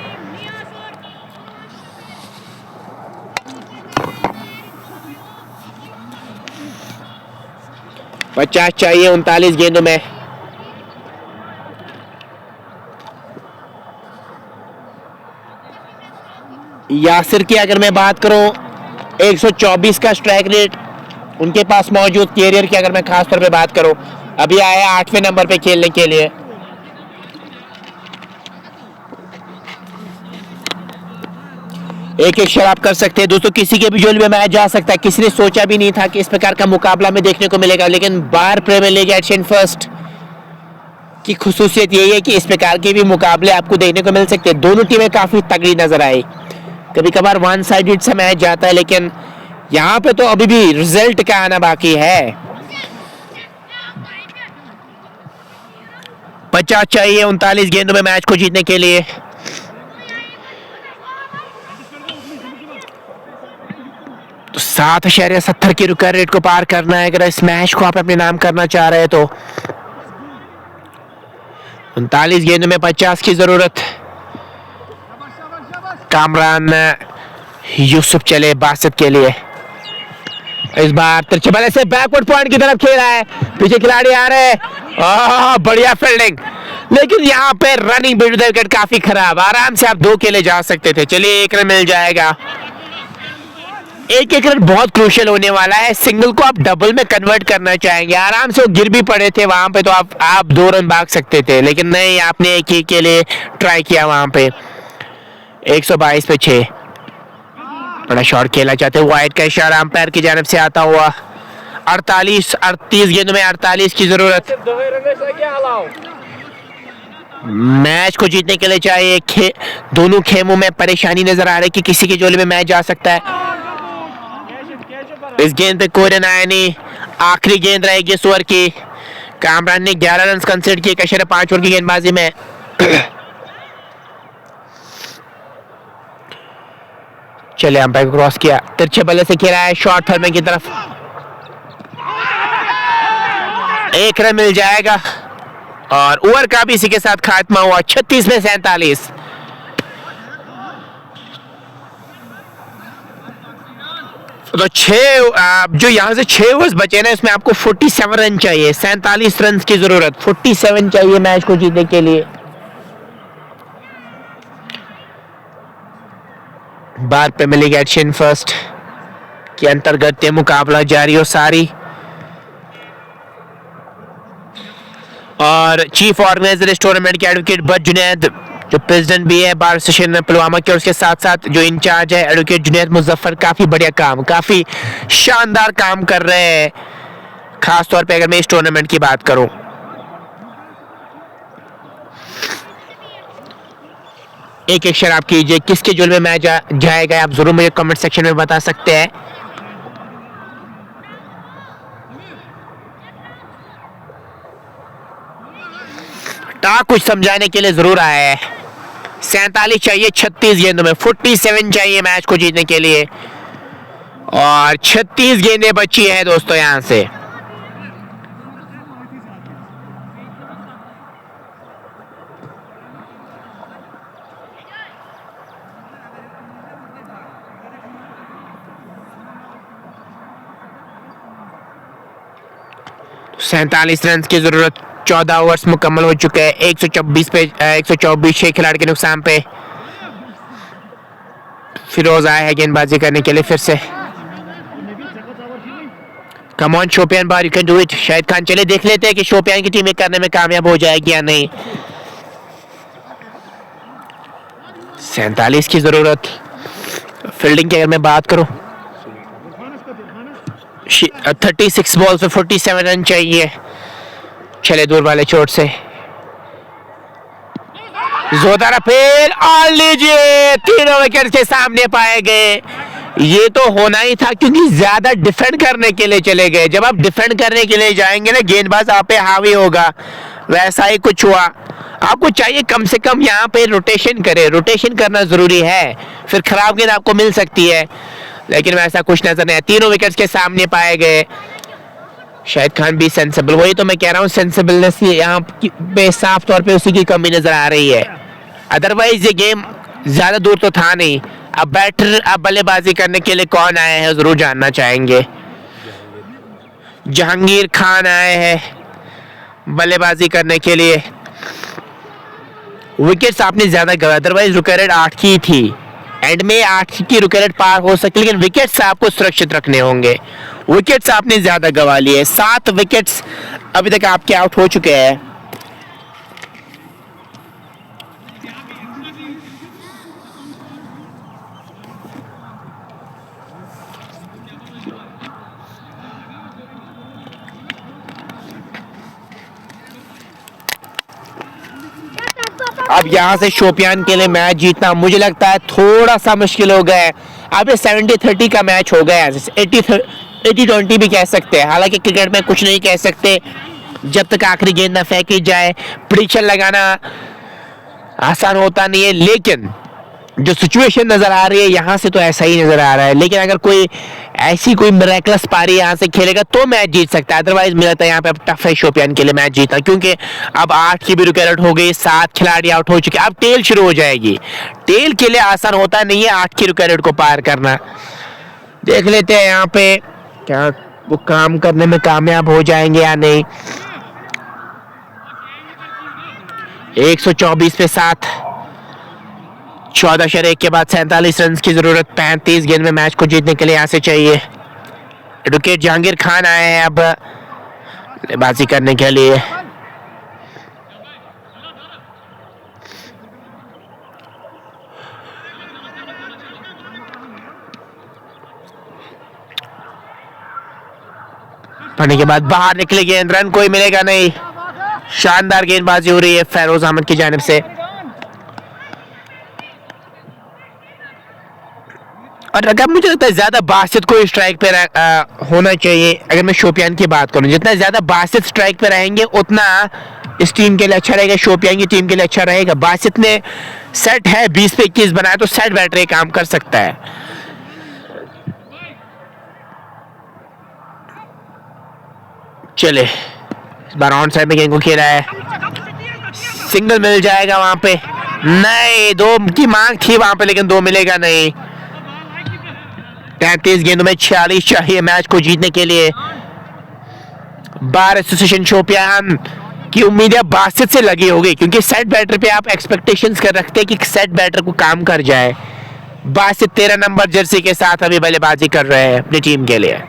पचास चाहिए 39 गेंदों में। यासिर की अगर मैं बात करूं, 124 का स्ट्राइक रेट उनके पास मौजूद। कैरियर की अगर मैं खास तौर पे बात करूं, अभी आया 8वें नंबर पे खेलने के लिए। एक शराब कर सकते हैं दोस्तों, किसी के भी जोली में मैच जा सकता है। किसी ने सोचा भी नहीं था कि इस प्रकार का मुकाबला में देखने को मिलेगा, लेकिन बार प्रीमियर लीग एशियन फर्स्ट की खुसूसियत यही है कि इस प्रकार के भी मुकाबले आपको देखने को मिल सकते हैं। दोनों टीमें काफी तगड़ी नजर आई, कभी कभार वन साइडेड सा मैच जाता है, लेकिन यहाँ पे तो अभी भी रिजल्ट का आना बाकी है। 50 चाहिए 39 गेंदों में मैच को जीतने के लिए। तो 7.70 की रुका रेट को पार करना है अगर इस मैच को आप अपने नाम करना चाह रहे हैं तो। 39 गेंदों में 50 की जरूरत। कामरान यूसुफ चले बासित के लिए, इस बार तिरछे बल्ले से बैकवर्ड पॉइंट की तरफ खेला है, पीछे खिलाड़ी आ रहे हैं, बढ़िया फील्डिंग, लेकिन यहाँ पे रनिंग बिटवीन द विकेट काफी खराब। आराम से आप 2 के लिए जा सकते थे। चलिए 1 रन मिल जाएगा। 1 रन बहुत क्रूशियल होने वाला है, सिंगल को आप डबल में कन्वर्ट करना चाहेंगे। आराम से वो गिर भी पड़े थे वहां पे, तो आप 2 रन भाग सकते थे, लेकिन नहीं, आपने 1 के लिए ट्राई किया वहां पे। 122 पे 6, बड़ा शॉट खेला चाहते, वाइड का इशारा अंपायर की जानिब से आता हुआ। 38 गेंदों में 48 की जरूरत। मैच को जीतने के लिए चाहिए। दोनों खेमों में परेशानी नजर आ रही कि किसी के जोली में मैच जा सकता है। इस गेंद पे कोई रन आया नहीं, आखिरी गेंद रहेगी इस ओवर की। कामरान ने 11 रन कंसीडर किए 5 ओवर की गेंदबाजी में। चले अंपायर को क्रॉस किया, तिरछे बल्ले से खेला है शॉर्ट थर्ड की तरफ। 1 रन मिल जाएगा और ओवर का भी इसी के साथ खात्मा हुआ। 36 में 47। तो 6 जो यहां से 6 ओवर्स बचे ना, इसमें आपको 47 रन चाहिए, 47 रन की जरूरत। 47 चाहिए मैच को जीतने के लिए। बार प्रीमियर लीग एशियन फर्स्ट के अंतर्गत ये मुकाबला जारी और सारी। और चीफ ऑर्गेनाइजर इस टूर्नामेंट के एडवोकेट बट जुनैद, जो प्रेसिडेंट भी है बार एसोसिएशन पुलवामा के, और उसके साथ साथ जो इंचार्ज है एडवोकेट जुनैद मुजफ्फर, काफी बढ़िया काम, काफी शानदार काम कर रहे हैं, खास तौर पे अगर मैं इस टूर्नामेंट की बात करूं। एक एक शेयर आप कीजिए, किसके जोल में मैच जाएगा आप जरूर मुझे कमेंट सेक्शन में बता सकते हैं। टा कुछ समझाने के लिए जरूर आया है। 47 चाहिए 36 गेंदों में, 47 चाहिए मैच को जीतने के लिए, और 36 गेंदें बची है दोस्तों यहां से। तो 47 रन की जरूरत, 14 ओवर्स मुकम्मल हो चुके हैं। 124 पे 124 6 खिलाड़ी के नुकसान पे फिरोज आया है गेंदबाजी करने के लिए फिर से। Come on Shopian bar, you can do it. Shahid Khan, चले देख लेते हैं कि शोपियान की टीम करने में कामयाब हो जाएगी या नहीं। 47 की जरूरत। फील्डिंग की अगर मैं बात करूं, 36 बॉल पे 47 रन चाहिए। चले दूर वाले चोट से, जोरदार अपील, और लीजिए 3 विकेट के सामने पाए गए। ये तो होना ही था क्योंकि ज्यादा डिफेंड करने के लिए चले गए। जब आप डिफेंड करने के लिए जाएंगे ना, गेंदबाज आप पे हावी होगा, वैसा ही कुछ हुआ। आपको चाहिए कम से कम यहाँ पे रोटेशन करे, रोटेशन करना जरूरी है, फिर खराब गेंद आपको मिल सकती है, लेकिन वैसा कुछ नजर नहीं। 3 विकेट के सामने पाए गए। शाहिद खान भी सेंसिबल, वही तो मैं कह रहा हूँ, सेंसिबलनेस यहाँ पे साफ तौर पे उसी की कमी नजर आ रही है। अदरवाइज ये गेम ज्यादा दूर तो था नहीं। अब बैटर, अब बल्लेबाजी करने के लिए कौन आए हैं जरूर जानना चाहेंगे। जहांगीर खान आए हैं बल्लेबाजी करने के लिए। विकेट्स आपने ज्यादा गवा, अदरवाइज रुक रेट 8 की थी, एंड में 8 की रुक रेट पार हो सकती, लेकिन विकेट्स आपको सुरक्षित रखने होंगे। विकेट्स आपने ज्यादा गवा लिए, 7 विकेट्स अभी तक आपके आउट हो चुके हैं। अब यहां से शोपियान के लिए मैच जीतना मुझे लगता है थोड़ा सा मुश्किल हो गया है। अब ये 70-30 का मैच हो गया है, 80-20 भी कह सकते हैं। हालांकि क्रिकेट में कुछ नहीं कह सकते जब तक आखिरी गेंद ना फेंकी जाए। प्रेडिक्शन लगाना आसान होता नहीं है, लेकिन जो सिचुएशन नजर आ रही है यहां से तो ऐसा ही नजर आ रहा है। लेकिन अगर कोई ऐसी कोई मिरेकलस पारी यहां से खेलेगा तो मैच जीत सकता है, अदरवाइज मुझे लगता है यहाँ पे टफ है शोपियान के लिए मैच जीतना, क्योंकि अब 8 की भी विकेट हो गई, 7 खिलाड़ी आउट हो चुके। अब टेल शुरू हो जाएगी। टेल के लिए आसान होता नहीं है 8 की विकेट को पार करना। देख लेते हैं यहाँ पे क्या वो काम करने में कामयाब हो जाएंगे या नहीं। 124 पे 7, 14 के बाद 47 रन की जरूरत। 35 गेंद में मैच को जीतने के लिए यहां से चाहिए। एडवोकेट जहांगीर खान आए हैं अब बल्लेबाजी करने के लिए। पढ़ने के बाद बाहर निकले गेंद, रन कोई मिलेगा नहीं। शानदार गेंदबाजी हो रही है फैरोज अहमद की जानिब से। और अगर मुझे लगता है ज्यादा बासित को स्ट्राइक पे होना चाहिए। अगर मैं शोपियान की बात करूं, जितना ज्यादा बासित स्ट्राइक पे रहेंगे उतना इस टीम के लिए अच्छा रहेगा, शोपियान की टीम के लिए अच्छा रहेगा। बासित ने सेट है 20 पे 21 बनाया, तो सेट बैटरी काम कर सकता है। चले इस बार ऑन साइड में गेंद को खेला है, सिंगल मिल जाएगा वहां पे। नहीं, 2 की मांग थी वहां पे, लेकिन 2 मिलेगा नहीं। 33 गेंदों में 46 चाहिए मैच को जीतने के लिए। बार एसोसिएशन शोपियान की उम्मीदें बासित से लगी होगी, क्योंकि सेट बैटर पे आप एक्सपेक्टेशंस कर रखते हैं कि सेट बैटर को काम कर जाए, बासित 13 नंबर जर्सी के साथ अभी बल्लेबाजी कर रहे हैं अपनी टीम के लिए।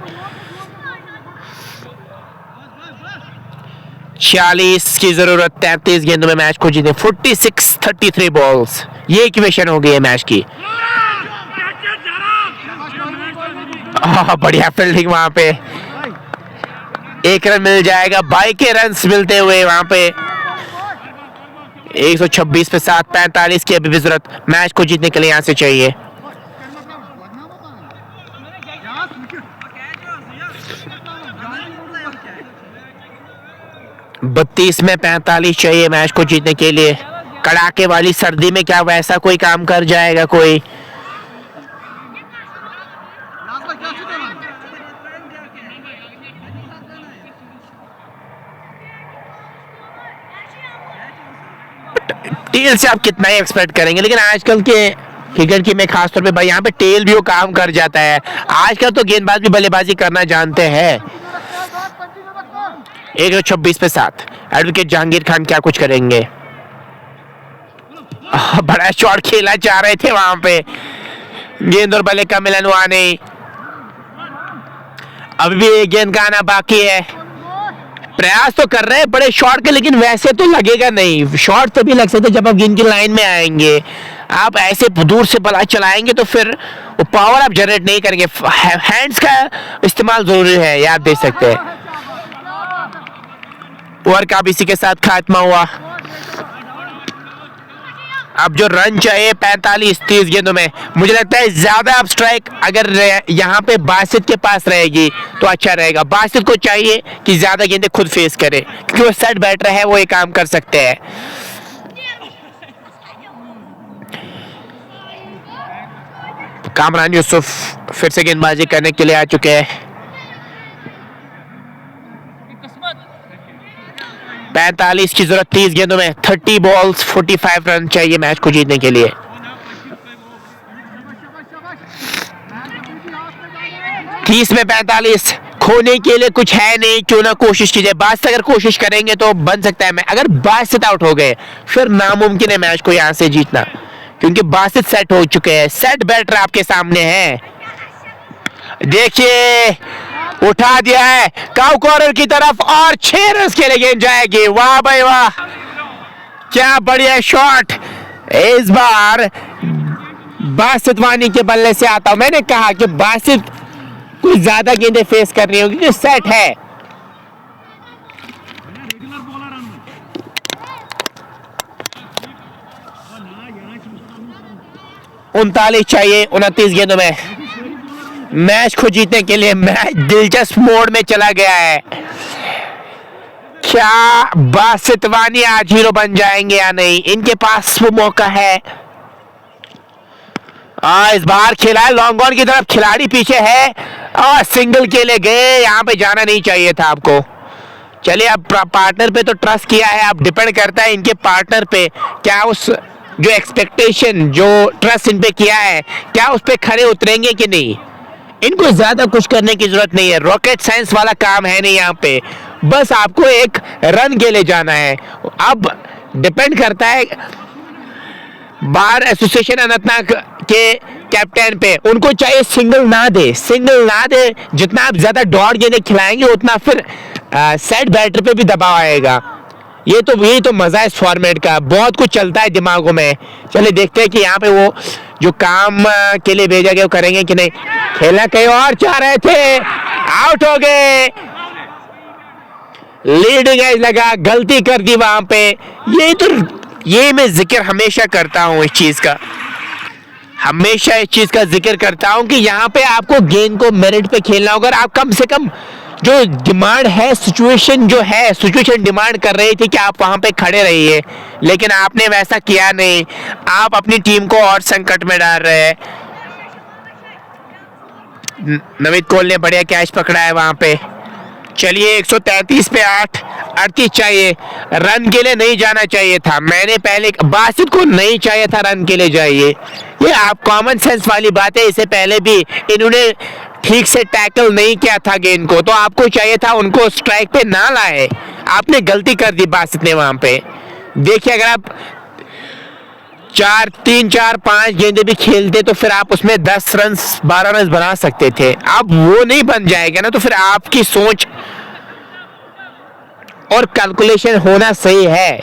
46 की जरूरत 33 गेंदों में मैच को जीते। 46-33 बॉल्स, ये इक्वेशन हो गई है मैच की। बढ़िया फील्डिंग वहां पे, 1 रन मिल जाएगा। 22 रन मिलते हुए वहां पे 126 पे 7, 45 की अभी भी जरूरत मैच को जीतने के लिए यहां से चाहिए। बत्तीस में 45 चाहिए मैच को जीतने के लिए। कड़ाके वाली सर्दी में क्या वैसा कोई काम कर जाएगा कोई? टेल से आप कितना ही एक्सपेक्ट करेंगे, लेकिन आजकल के क्रिकेट की में खासतौर पे भाई यहाँ पे टेल भी वो काम कर जाता है। आजकल तो गेंदबाज भी बल्लेबाजी करना जानते हैं। 126 पे 7, एडवोकेट जहांगीर खान क्या कुछ करेंगे? बड़ा शॉट खेला चाह रहे थे वहां पे, गेंद और बल्ले का मिलन हुआ नहीं। अभी भी एक गेंद का आना बाकी है। प्रयास तो कर रहे हैं बड़े शॉट के, लेकिन वैसे तो लगेगा नहीं। शॉट तभी लग सकते जब आप गेंद की लाइन में आएंगे। आप ऐसे दूर से बल्ला चलाएंगे तो फिर वो पावर आप जनरेट नहीं करेंगे। हैंड्स का इस्तेमाल जरूरी है, ये आप देख सकते हैं। ओवर का भी इसी के साथ खात्मा हुआ। अब जो रन चाहिए 45-30 गेंदों में, मुझे लगता है ज्यादा अब स्ट्राइक अगर यहाँ पे बासित के पास रहेगी तो अच्छा रहेगा। बासित को चाहिए कि ज्यादा गेंदें खुद फेस करे, क्योंकि वो सेट बैटर है, वो ये काम कर सकते हैं। कामरान यूसुफ फिर से गेंदबाजी करने के लिए आ चुके हैं। 45 की जरूरत 30 गेंदों में। 30 बॉल्स 45 रन चाहिए मैच को जीतने के लिए। तीस में 45, खोने के लिए कुछ है नहीं, क्यों ना कोशिश कीजिए। बासित अगर कोशिश करेंगे तो बन सकता है। मैं अगर बासित आउट हो गए फिर नामुमकिन है मैच को यहां से जीतना, क्योंकि बासित सेट हो चुके हैं। सेट बैटर आपके सामने है, देखिए उठा दिया है काउ कॉर्नर की तरफ और 6 रन के लिए गेंद जाएगी। वाह भाई वाह, क्या बढ़िया शॉट। इस बार बासित वानी के बल्ले से आता हूं। मैंने कहा कि बासित कुछ ज्यादा गेंदें फेस करनी होगी क्योंकि सेट है। उनतालीस चाहिए 29 गेंदों में मैच को जीतने के लिए। मैच दिलचस्प मोड में चला गया है। क्या बासित वानी आज हीरो बन जाएंगे या नहीं? इनके पास वो मौका है। इस बार खेला है लॉन्ग ऑन की तरफ, खिलाड़ी पीछे है और सिंगल के लिए गए। यहां पे जाना नहीं चाहिए था आपको। चलिए, अब पार्टनर पे तो ट्रस्ट किया है, अब डिपेंड करता है इनके पार्टनर पे, क्या उस जो एक्सपेक्टेशन जो ट्रस्ट इन पे किया है क्या उस पे खड़े उतरेंगे कि नहीं। इनको ज्यादा कुछ करने की जरूरत नहीं है, रॉकेट साइंस वाला काम है नहीं यहाँ पे। बस आपको एक रन के लिए जाना है। अब डिपेंड करता है बार एसोसिएशन अनंतनाग के कैप्टन पे, उनको चाहिए सिंगल ना दे। जितना आप ज्यादा डॉट गेंदें खिलाएंगे उतना फिर सेट बैटर पे भी दबाव आएगा। यही तो मजा है इस फॉर्मेट का, बहुत कुछ चलता है दिमागों में। चलिए देखते हैं कि यहाँ पे वो जो काम के लिए भेजा गया वो करेंगे कि नहीं। खेलना कहीं और चाह रहे थे, आउट हो गए। लीडिंग एज लगा, गलती कर दी वहां पे। ये मैं जिक्र हमेशा करता हूं इस चीज का जिक्र करता हूं कि यहाँ पे आपको गेंद को मेरिट पे खेलना होगा। आप कम से कम जो डिमांड है, सिचुएशन डिमांड कर रही थी कि आप वहां पे खड़े रहिए, लेकिन आपने वैसा किया नहीं। आप अपनी टीम को और संकट में डाल रहे हैं। नवीद कौल ने बढ़िया कैच पकड़ा है वहां पे। चलिए 133 पे 8, 38 चाहिए। रन के लिए नहीं जाना चाहिए था। मैंने पहले बासित को नहीं चाहिए था रन के लिए जाइए। ये आप कॉमन सेंस वाली बात है। इससे पहले भी इन्होंने ठीक से टैकल नहीं किया था गेंद को, तो आपको चाहिए था उनको स्ट्राइक पे ना लाए। आपने गलती कर दी बासित ने वहां पे। देखिए, अगर आप 4 3 4 5 गेंदे भी खेलते तो फिर आप उसमें 10 रन 12 रन बना सकते थे। अब वो नहीं बन जाएगा ना, तो फिर आपकी सोच और कैलकुलेशन होना सही है।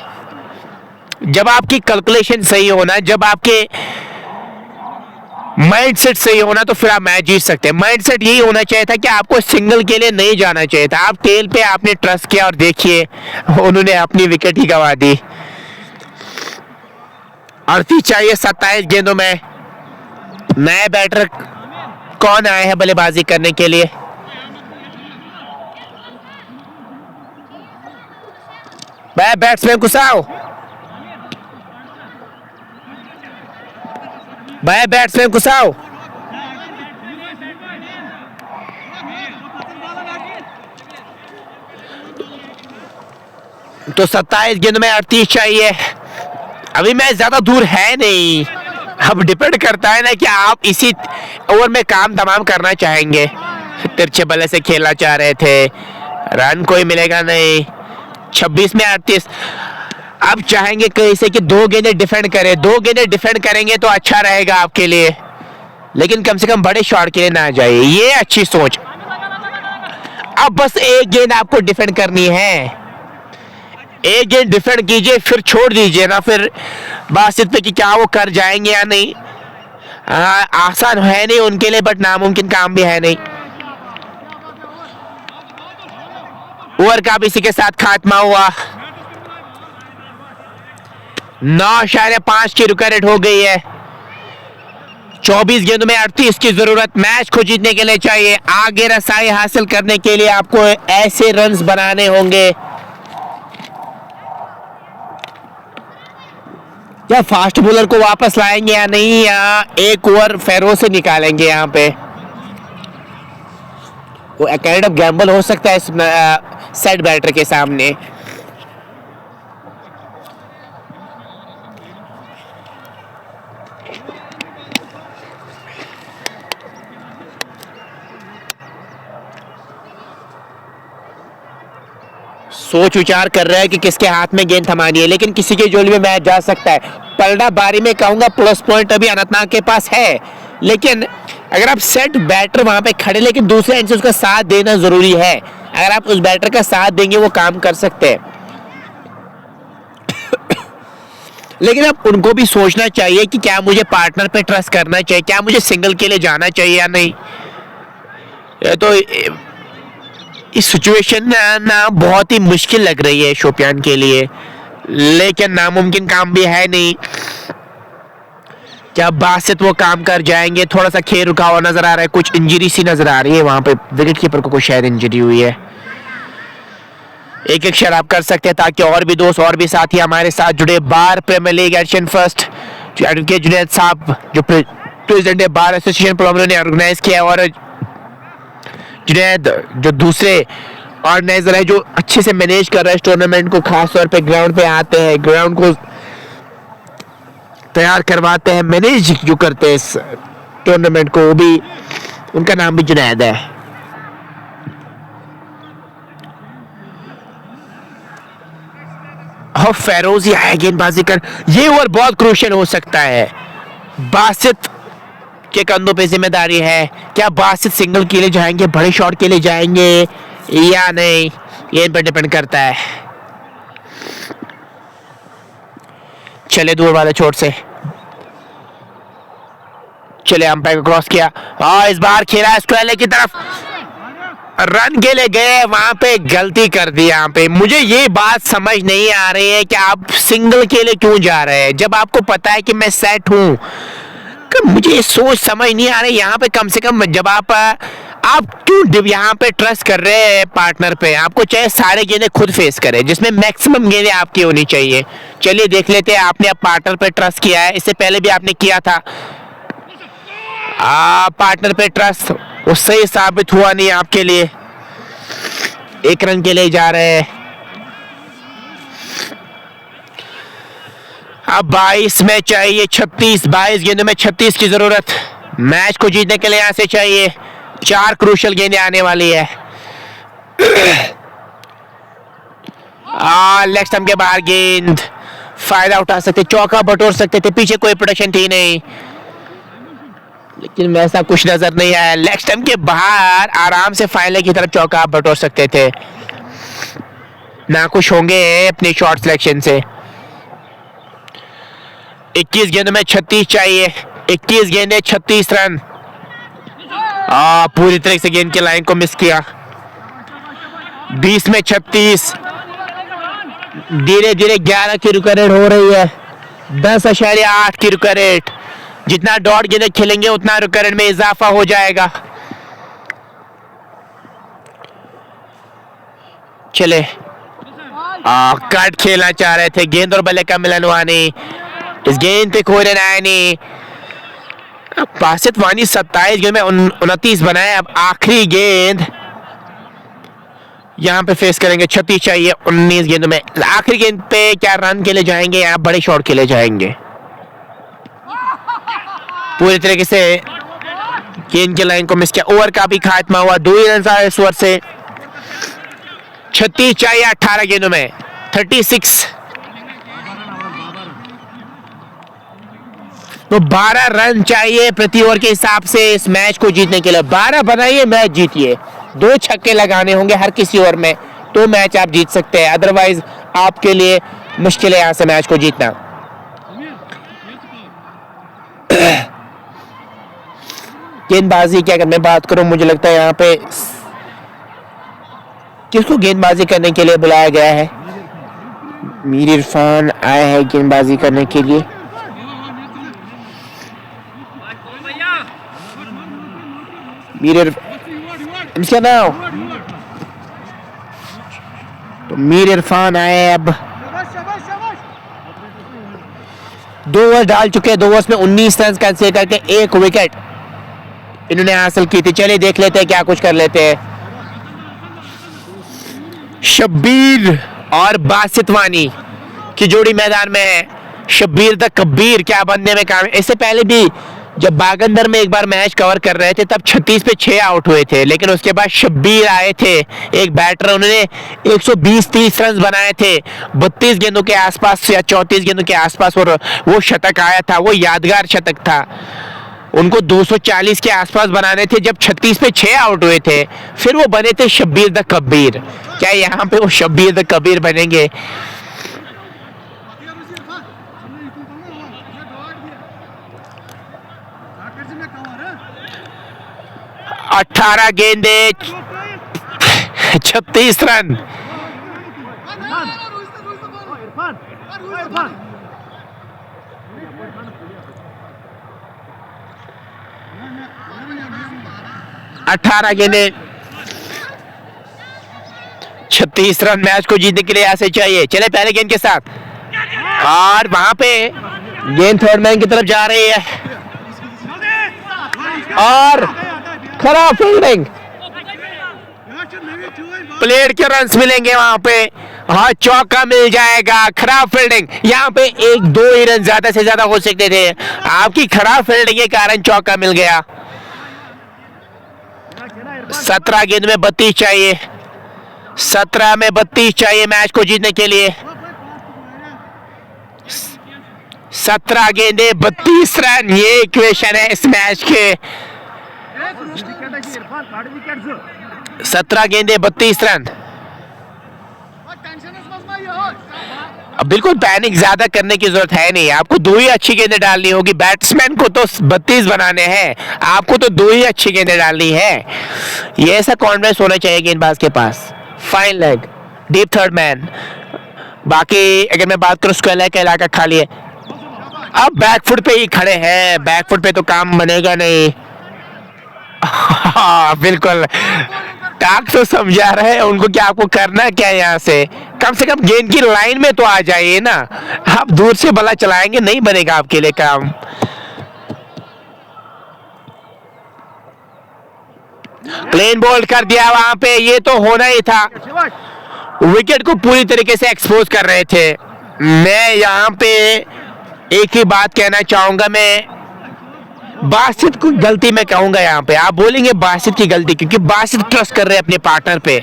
जब आपकी कैलकुलेशन सही होना, जब आपके माइंडसेट सही होना, तो फिर आप मैच जीत सकते हैं। माइंडसेट यही होना चाहिए था कि आपको सिंगल के लिए नहीं जाना चाहिए था। आप टेल पे आपने ट्रस्ट किया और देखिए उन्होंने अपनी विकेट ही गंवा दी। 38 चाहिए 27 गेंदों में। नए बैटर कौन आए हैं बल्लेबाजी करने के लिए? बैट्समैन घुसाओ, बैट्समैन घुसाओ। तो 27 गेंद में 38 चाहिए। अभी मैच ज्यादा दूर है नहीं। अब डिपेंड करता है ना कि आप इसी ओवर में काम तमाम करना चाहेंगे। तिरछे बल्ले से खेलना चाह रहे थे, रन कोई मिलेगा नहीं। 26 में 38। अब चाहेंगे कहीं से कि 2 गेंदें डिफेंड करें। 2 गेंदें डिफेंड करेंगे तो अच्छा रहेगा आपके लिए, लेकिन कम से कम बड़े शॉट के लिए ना जाइए। ये अच्छी सोच। अब बस 1 गेंद आपको डिफेंड करनी है। 1 गेंद डिफेंड कीजिए, फिर छोड़ दीजिए ना फिर बासित पे कि क्या वो कर जाएंगे या नहीं। आसान है नहीं उनके लिए, बट नामुमकिन काम भी है नहीं। ओवर का भी इसी के साथ खात्मा हुआ। 9.5 की रुका रेट हो गई है। 24 गेंदों में 38 की जरूरत मैच को जीतने के लिए चाहिए। आगे रसाई हासिल करने के लिए आपको ऐसे रन्स बनाने होंगे। या फास्ट बॉलर को वापस लाएंगे या नहीं, या एक ओवर फेरो से निकालेंगे। यहाँ पे वो काइंड ऑफ गैम्बल हो सकता है सेट बैटर के सामने। सोच विचार कर रहा है कि किसके हाथ में गेंद थमानी है, लेकिन किसी के जोड़ी में मैच जा सकता है। पलड़ा बारी में कहूंगा प्लस पॉइंट अभी अनंतनाग के पास है, लेकिन अगर आप सेट बैटर वहां पे खड़े, लेकिन दूसरे एंड से उसका साथ देना जरूरी है। अगर आप उस बैटर का साथ देंगे वो काम कर सकते हैं। लेकिन अब उनको भी सोचना चाहिए कि क्या मुझे पार्टनर पे ट्रस्ट करना चाहिए, क्या मुझे सिंगल के लिए जाना चाहिए या नहीं। तो इस सिचुएशन ना बहुत ही मुश्किल लग रही है शोपियान के लिए, लेकिन नामुमकिन काम भी है नहीं। क्या बासित वो काम कर जाएंगे? थोड़ा सा खेल रुका हुआ नजर आ रहा है, कुछ इंजरी सी नजर आ रही है वहां पे। विकेट कीपर को शायद इंजरी हुई है। एक शेयर आप कर सकते हैं ताकि और भी दोस्त और भी साथी हमारे साथ जुड़े। बार प्रीमियर लीग एडिशन फर्स्ट जो एडवोकेट जुनैद साहब जो प्रेसिडेंट है बार एसोसिएशन प्रोग्राम ने ऑर्गेनाइज किया, और जुनैद जो दूसरे ऑर्गेनाइजर है जो अच्छे से मैनेज कर रहे हैं इस टूर्नामेंट को, खास तौर पे ग्राउंड पे आते हैं, ग्राउंड को तैयार करवाते हैं, मैनेज जो करते हैं इस टूर्नामेंट को, वो भी उनका नाम भी जुनैद है। और फेरोज आया गेंदबाजी कर। ये ओवर बहुत क्रूशियल हो सकता है। बासित के कंधों पे जिम्मेदारी है। क्या बासित सिंगल के लिए जाएंगे, बड़े शॉट के लिए जाएंगे या नहीं, ये इन पर डिपेंड करता है। चले दूर वाले छोर से चले, अंपायर को क्रॉस किया और इस बार खेला स्क्वायर की तरफ, रन के लिए गए, वहां पे गलती कर दी। यहाँ पे मुझे ये बात समझ नहीं आ रही है कि आप सिंगल के लिए क्यों जा रहे हैं जब आपको पता है कि मैं सेट हूं। मुझे ये सोच समझ नहीं आ रही यहाँ पे। कम से कम जब आप क्यों यहाँ पे ट्रस्ट कर रहे हैं पार्टनर पे? आपको चाहे सारे गेंदें खुद फेस करें, जिसमें मैक्सिमम गेंदें आपकी होनी चाहिए। चलिए देख लेते हैं। आपने अब पार्टनर पे ट्रस्ट किया है, इससे पहले भी आपने किया था। पार्टनर पे ट्रस्ट वो सही साबित हुआ नहीं आपके लिए। 1 रन के लिए जा रहे हैं। अब 22 में चाहिए 36, 22 गेंदों में 36 की जरूरत। मैच को जीतने के लिए यहां से चाहिए 4 क्रूशियल गेंदें आने वाली है। लेग स्टंप के बाहर गेंद, फायदा उठा सकते, चौका बटोर सकते थे, पीछे कोई प्रोटेक्शन थी नहीं, लेकिन वैसा कुछ नजर नहीं आया। लेग स्टंप के बाहर आराम से फाइनल की तरफ चौका आप बटोर सकते थे। नाखुश होंगे अपने शॉट सिलेक्शन से। 21 गेंद में 36 चाहिए, 21 गेंदे 36 रन। पूरी तरह से गेंद की लाइन को मिस किया। 20 में 36, धीरे धीरे 11 की रुक रेट हो रही है, 10.8 की रुक रेट। जितना डॉट गेंदे खेलेंगे उतना रुक रेट में इजाफा हो जाएगा। चले कट खेलना चाह रहे थे, गेंद और बल्ले का मिलन हुआ नहीं, इस गेंद पे कोई रन आया नहीं। बासित वानी 27 गेंद में 29 बनाए। अब आखिरी गेंद यहां पे फेस करेंगे, 36 चाहिए 19 गेंदों में। आखिरी गेंद पे क्या रन के लिए जाएंगे या बड़े शॉट के लिए जाएंगे? पूरी तरीके से गेंद की लाइन को मिस किया। ओवर का भी खात्मा हुआ, 2 ही रन आए इस ओवर से। 36 चाहिए 18 गेंदों में, 36। तो 12 रन चाहिए प्रति ओवर के हिसाब से इस मैच को जीतने के लिए। 12 बनाइए, मैच जीतिए। 2 छक्के लगाने होंगे हर किसी ओवर में तो मैच आप जीत सकते हैं, अदरवाइज आपके लिए मुश्किल है यहां से मैच को जीतना। गेंदबाजी की अगर मैं बात करूं, मुझे लगता है यहाँ पे किसको गेंदबाजी करने के लिए बुलाया गया है? मीर इरफान आए हैं गेंदबाजी करने के लिए। क्या नाम? तो मीर इरफान आए। अब 2 ओवर डाल चुके हैं, 2 ओवर में 19 रन कंसीडर करके 1 विकेट इन्होंने हासिल की थी। चलिए देख लेते हैं क्या कुछ कर लेते हैं। शब्बीर और बासित वानी की जोड़ी मैदान में है। शब्बीर द कब्बीर क्या बनने में काम। इससे पहले भी जब बागंदर में एक बार मैच कवर कर रहे थे तब 36 पे 6 आउट हुए थे, लेकिन उसके बाद शब्बीर आए थे, एक बैटर, उन्होंने 120-30 रन बनाए थे 32 गेंदों के आसपास या 34 गेंदों के आसपास, और वो शतक आया था, वो यादगार शतक था। उनको 240 के आसपास बनाने थे जब 36 पे 6 आउट हुए थे, फिर वो बने थे शब्बीर द कब्बीर। क्या यहाँ पे वो शब्बीर द कब्बीर बनेंगे? अठारह गेंदे 36 रन। अठारह गेंदे 36 रन मैच को जीतने के लिए ऐसे चाहिए। चले पहले गेंद के साथ, और वहां पे गेंद थर्ड मैन की तरफ जा रही है और खराब फील्डिंग, प्लेयर के रन्स मिलेंगे वहां पे। हाँ, चौका मिल जाएगा। खराब फील्डिंग, यहाँ पे 1-2 ही रन ज्यादा से ज्यादा हो सकते थे, आपकी खराब फील्डिंग के कारण चौका मिल गया। 17 गेंद में 32 चाहिए, 17 में 32 चाहिए मैच को जीतने के लिए। 17 गेंदे 32 रन, ये इक्वेशन है इस मैच के। 17 गेंदे 32 रन। अब बिल्कुल पैनिक ज्यादा करने की जरूरत है नहीं, आपको 2 ही अच्छी गेंदें डालनी होगी। बैट्समैन को तो 32 बनाने हैं, आपको तो 2 ही अच्छी गेंदें डालनी है। ये ऐसा कॉन्फिडेंस होना चाहिए गेंदबाज के पास। Fine leg, deep third man. बाकी अगर मैं बात करूं, स्क्वायर लेग का इलाका खाली है। अब बैकफुट पे ही खड़े हैं, बैकफुट पे तो काम बनेगा नहीं। बिल्कुल, टाक तो समझा रहे हैं उनको कि आपको करना क्या है। यहाँ से कम गेंद की लाइन में तो आ जाइए ना, आप दूर से बल्ला चलाएंगे नहीं बनेगा आपके लिए काम। प्लेन बोल्ड कर दिया वहां पे, ये तो होना ही था। विकेट को पूरी तरीके से एक्सपोज कर रहे थे। मैं यहाँ पे एक ही बात कहना चाहूंगा, मैं बासित की गलती मैं कहूंगा यहाँ पे। आप बोलेंगे बासित की गलती, क्योंकि बासित ट्रस्ट कर रहे हैं अपने पार्टनर पे।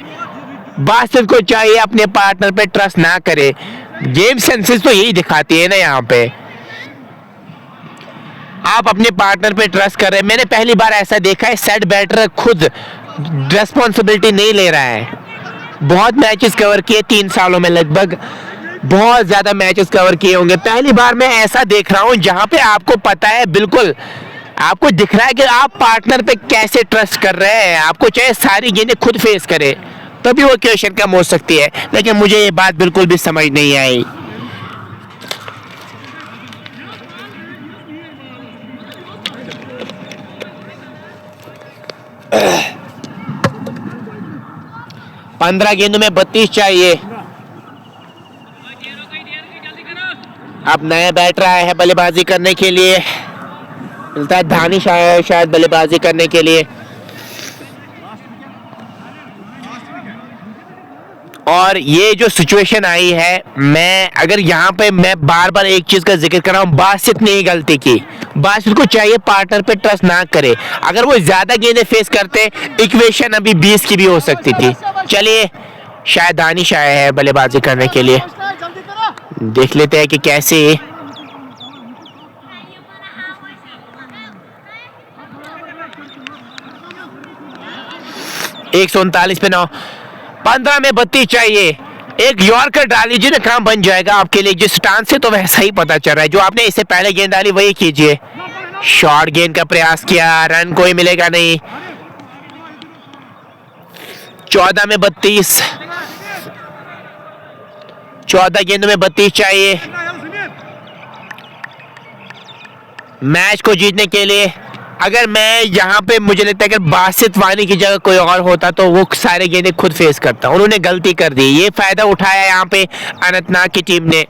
बासित को चाहिए अपने पार्टनर पे ट्रस्ट ना करे। गेम सेंसेस तो यही दिखाती है ना यहाँ पे। आप अपने पार्टनर पे ट्रस्ट कर रहे हैं। मैंने पहली बार ऐसा देखा है सेट बैटर खुद रेस्पॉन्सिबिलिटी नहीं ले रहा है। बहुत मैचेस कवर किए 3 सालों में, लगभग बहुत ज्यादा मैचेस कवर किए होंगे। पहली बार मैं ऐसा देख रहा हूं जहां पे आपको पता है, बिल्कुल आपको दिख रहा है कि आप पार्टनर पे कैसे ट्रस्ट कर रहे हैं। आपको चाहे सारी गेंदें खुद फेस करे तभी वो क्वेश्चन कम हो सकती है, लेकिन मुझे ये बात बिल्कुल भी समझ नहीं आई। पंद्रह गेंदों में 32 चाहिए। अब नया बैटर आया है बल्लेबाजी करने के लिए, मिलता है दानिश आया है शायद बल्लेबाजी करने के लिए। और ये जो सिचुएशन आई है, मैं अगर यहाँ पे मैं बार बार एक चीज का जिक्र कर रहा हूँ, बासित ने ही गलती की। बासित को चाहिए पार्टनर पे ट्रस्ट ना करे। अगर वो ज्यादा गेंदें फेस करते, इक्वेशन अभी 20 की भी हो सकती थी। चलिए, शायद दानिश आया है बल्लेबाजी करने के लिए, देख लेते हैं कि कैसे। 139 पे 9, 15 में 32 चाहिए। एक यॉर्कर डाल लीजिए ना, काम बन जाएगा आपके लिए। जिस स्टांस से तो वैसा ही पता चल रहा है, जो आपने इससे पहले गेंद डाली वही कीजिए। शॉर्ट गेंद का प्रयास किया, रन कोई मिलेगा नहीं। 14 में 32, 14 गेंदों में 32 चाहिए मैच को जीतने के लिए। अगर मैं यहाँ पे, मुझे लगता है अगर बासित वानी की जगह कोई और होता तो वो सारे गेंदें खुद फेस करता। उन्होंने गलती कर दी, ये फायदा उठाया यहाँ पे अनंतनाग की टीम ने।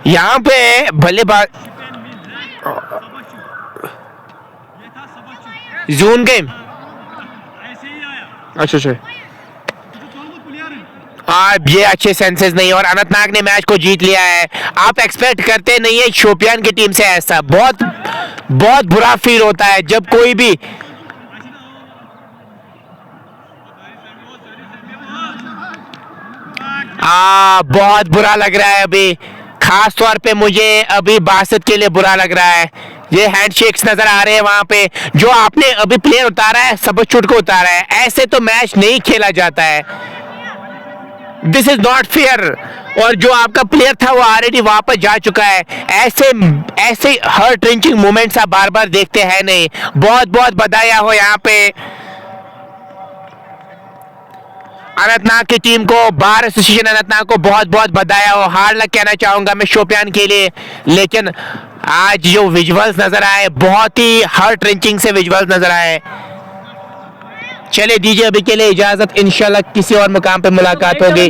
यहाँ पे बल्लेबाज जून गेम, अच्छा आप ये अच्छे सेंसेस नहीं, और अनंतनाग ने मैच को जीत लिया है। आप एक्सपेक्ट करते नहीं है शोपियान की टीम से ऐसा। बहुत बहुत बुरा फील होता है जब कोई भी बहुत बुरा लग रहा है अभी, खास तौर पे मुझे अभी बासित के लिए बुरा लग रहा है। ये हैंडशेक्स नजर आ रहे हैं वहां पे, जो आपने अभी प्लेयर उतारा है सबस्टिट्यूट को उतारा है। ऐसे तो मैच नहीं खेला जाता है, दिस इज नॉट फेयर। और जो आपका प्लेयर था वो ऑलरेडी वापस जा चुका है। ऐसे ऐसे हार्ट रेंचिंग मोमेंट्स आप बार बार देखते हैं नहीं। बहुत बहुत बधाई हो यहाँ पे अनंतनाग की टीम को, बार एसोसिएशन अनंतनाग को बहुत बहुत बधाई हो। हार्ड लक कहना चाहूंगा मैं शोपियान के लिए, लेकिन आज जो विजुअल्स नजर आए बहुत ही हार्ट रेंचिंग से विजुअल्स नजर आए। चलिए दीजिए अभी के लिए इजाजत, इंशाल्लाह किसी और मुकाम पे मुलाकात होगी।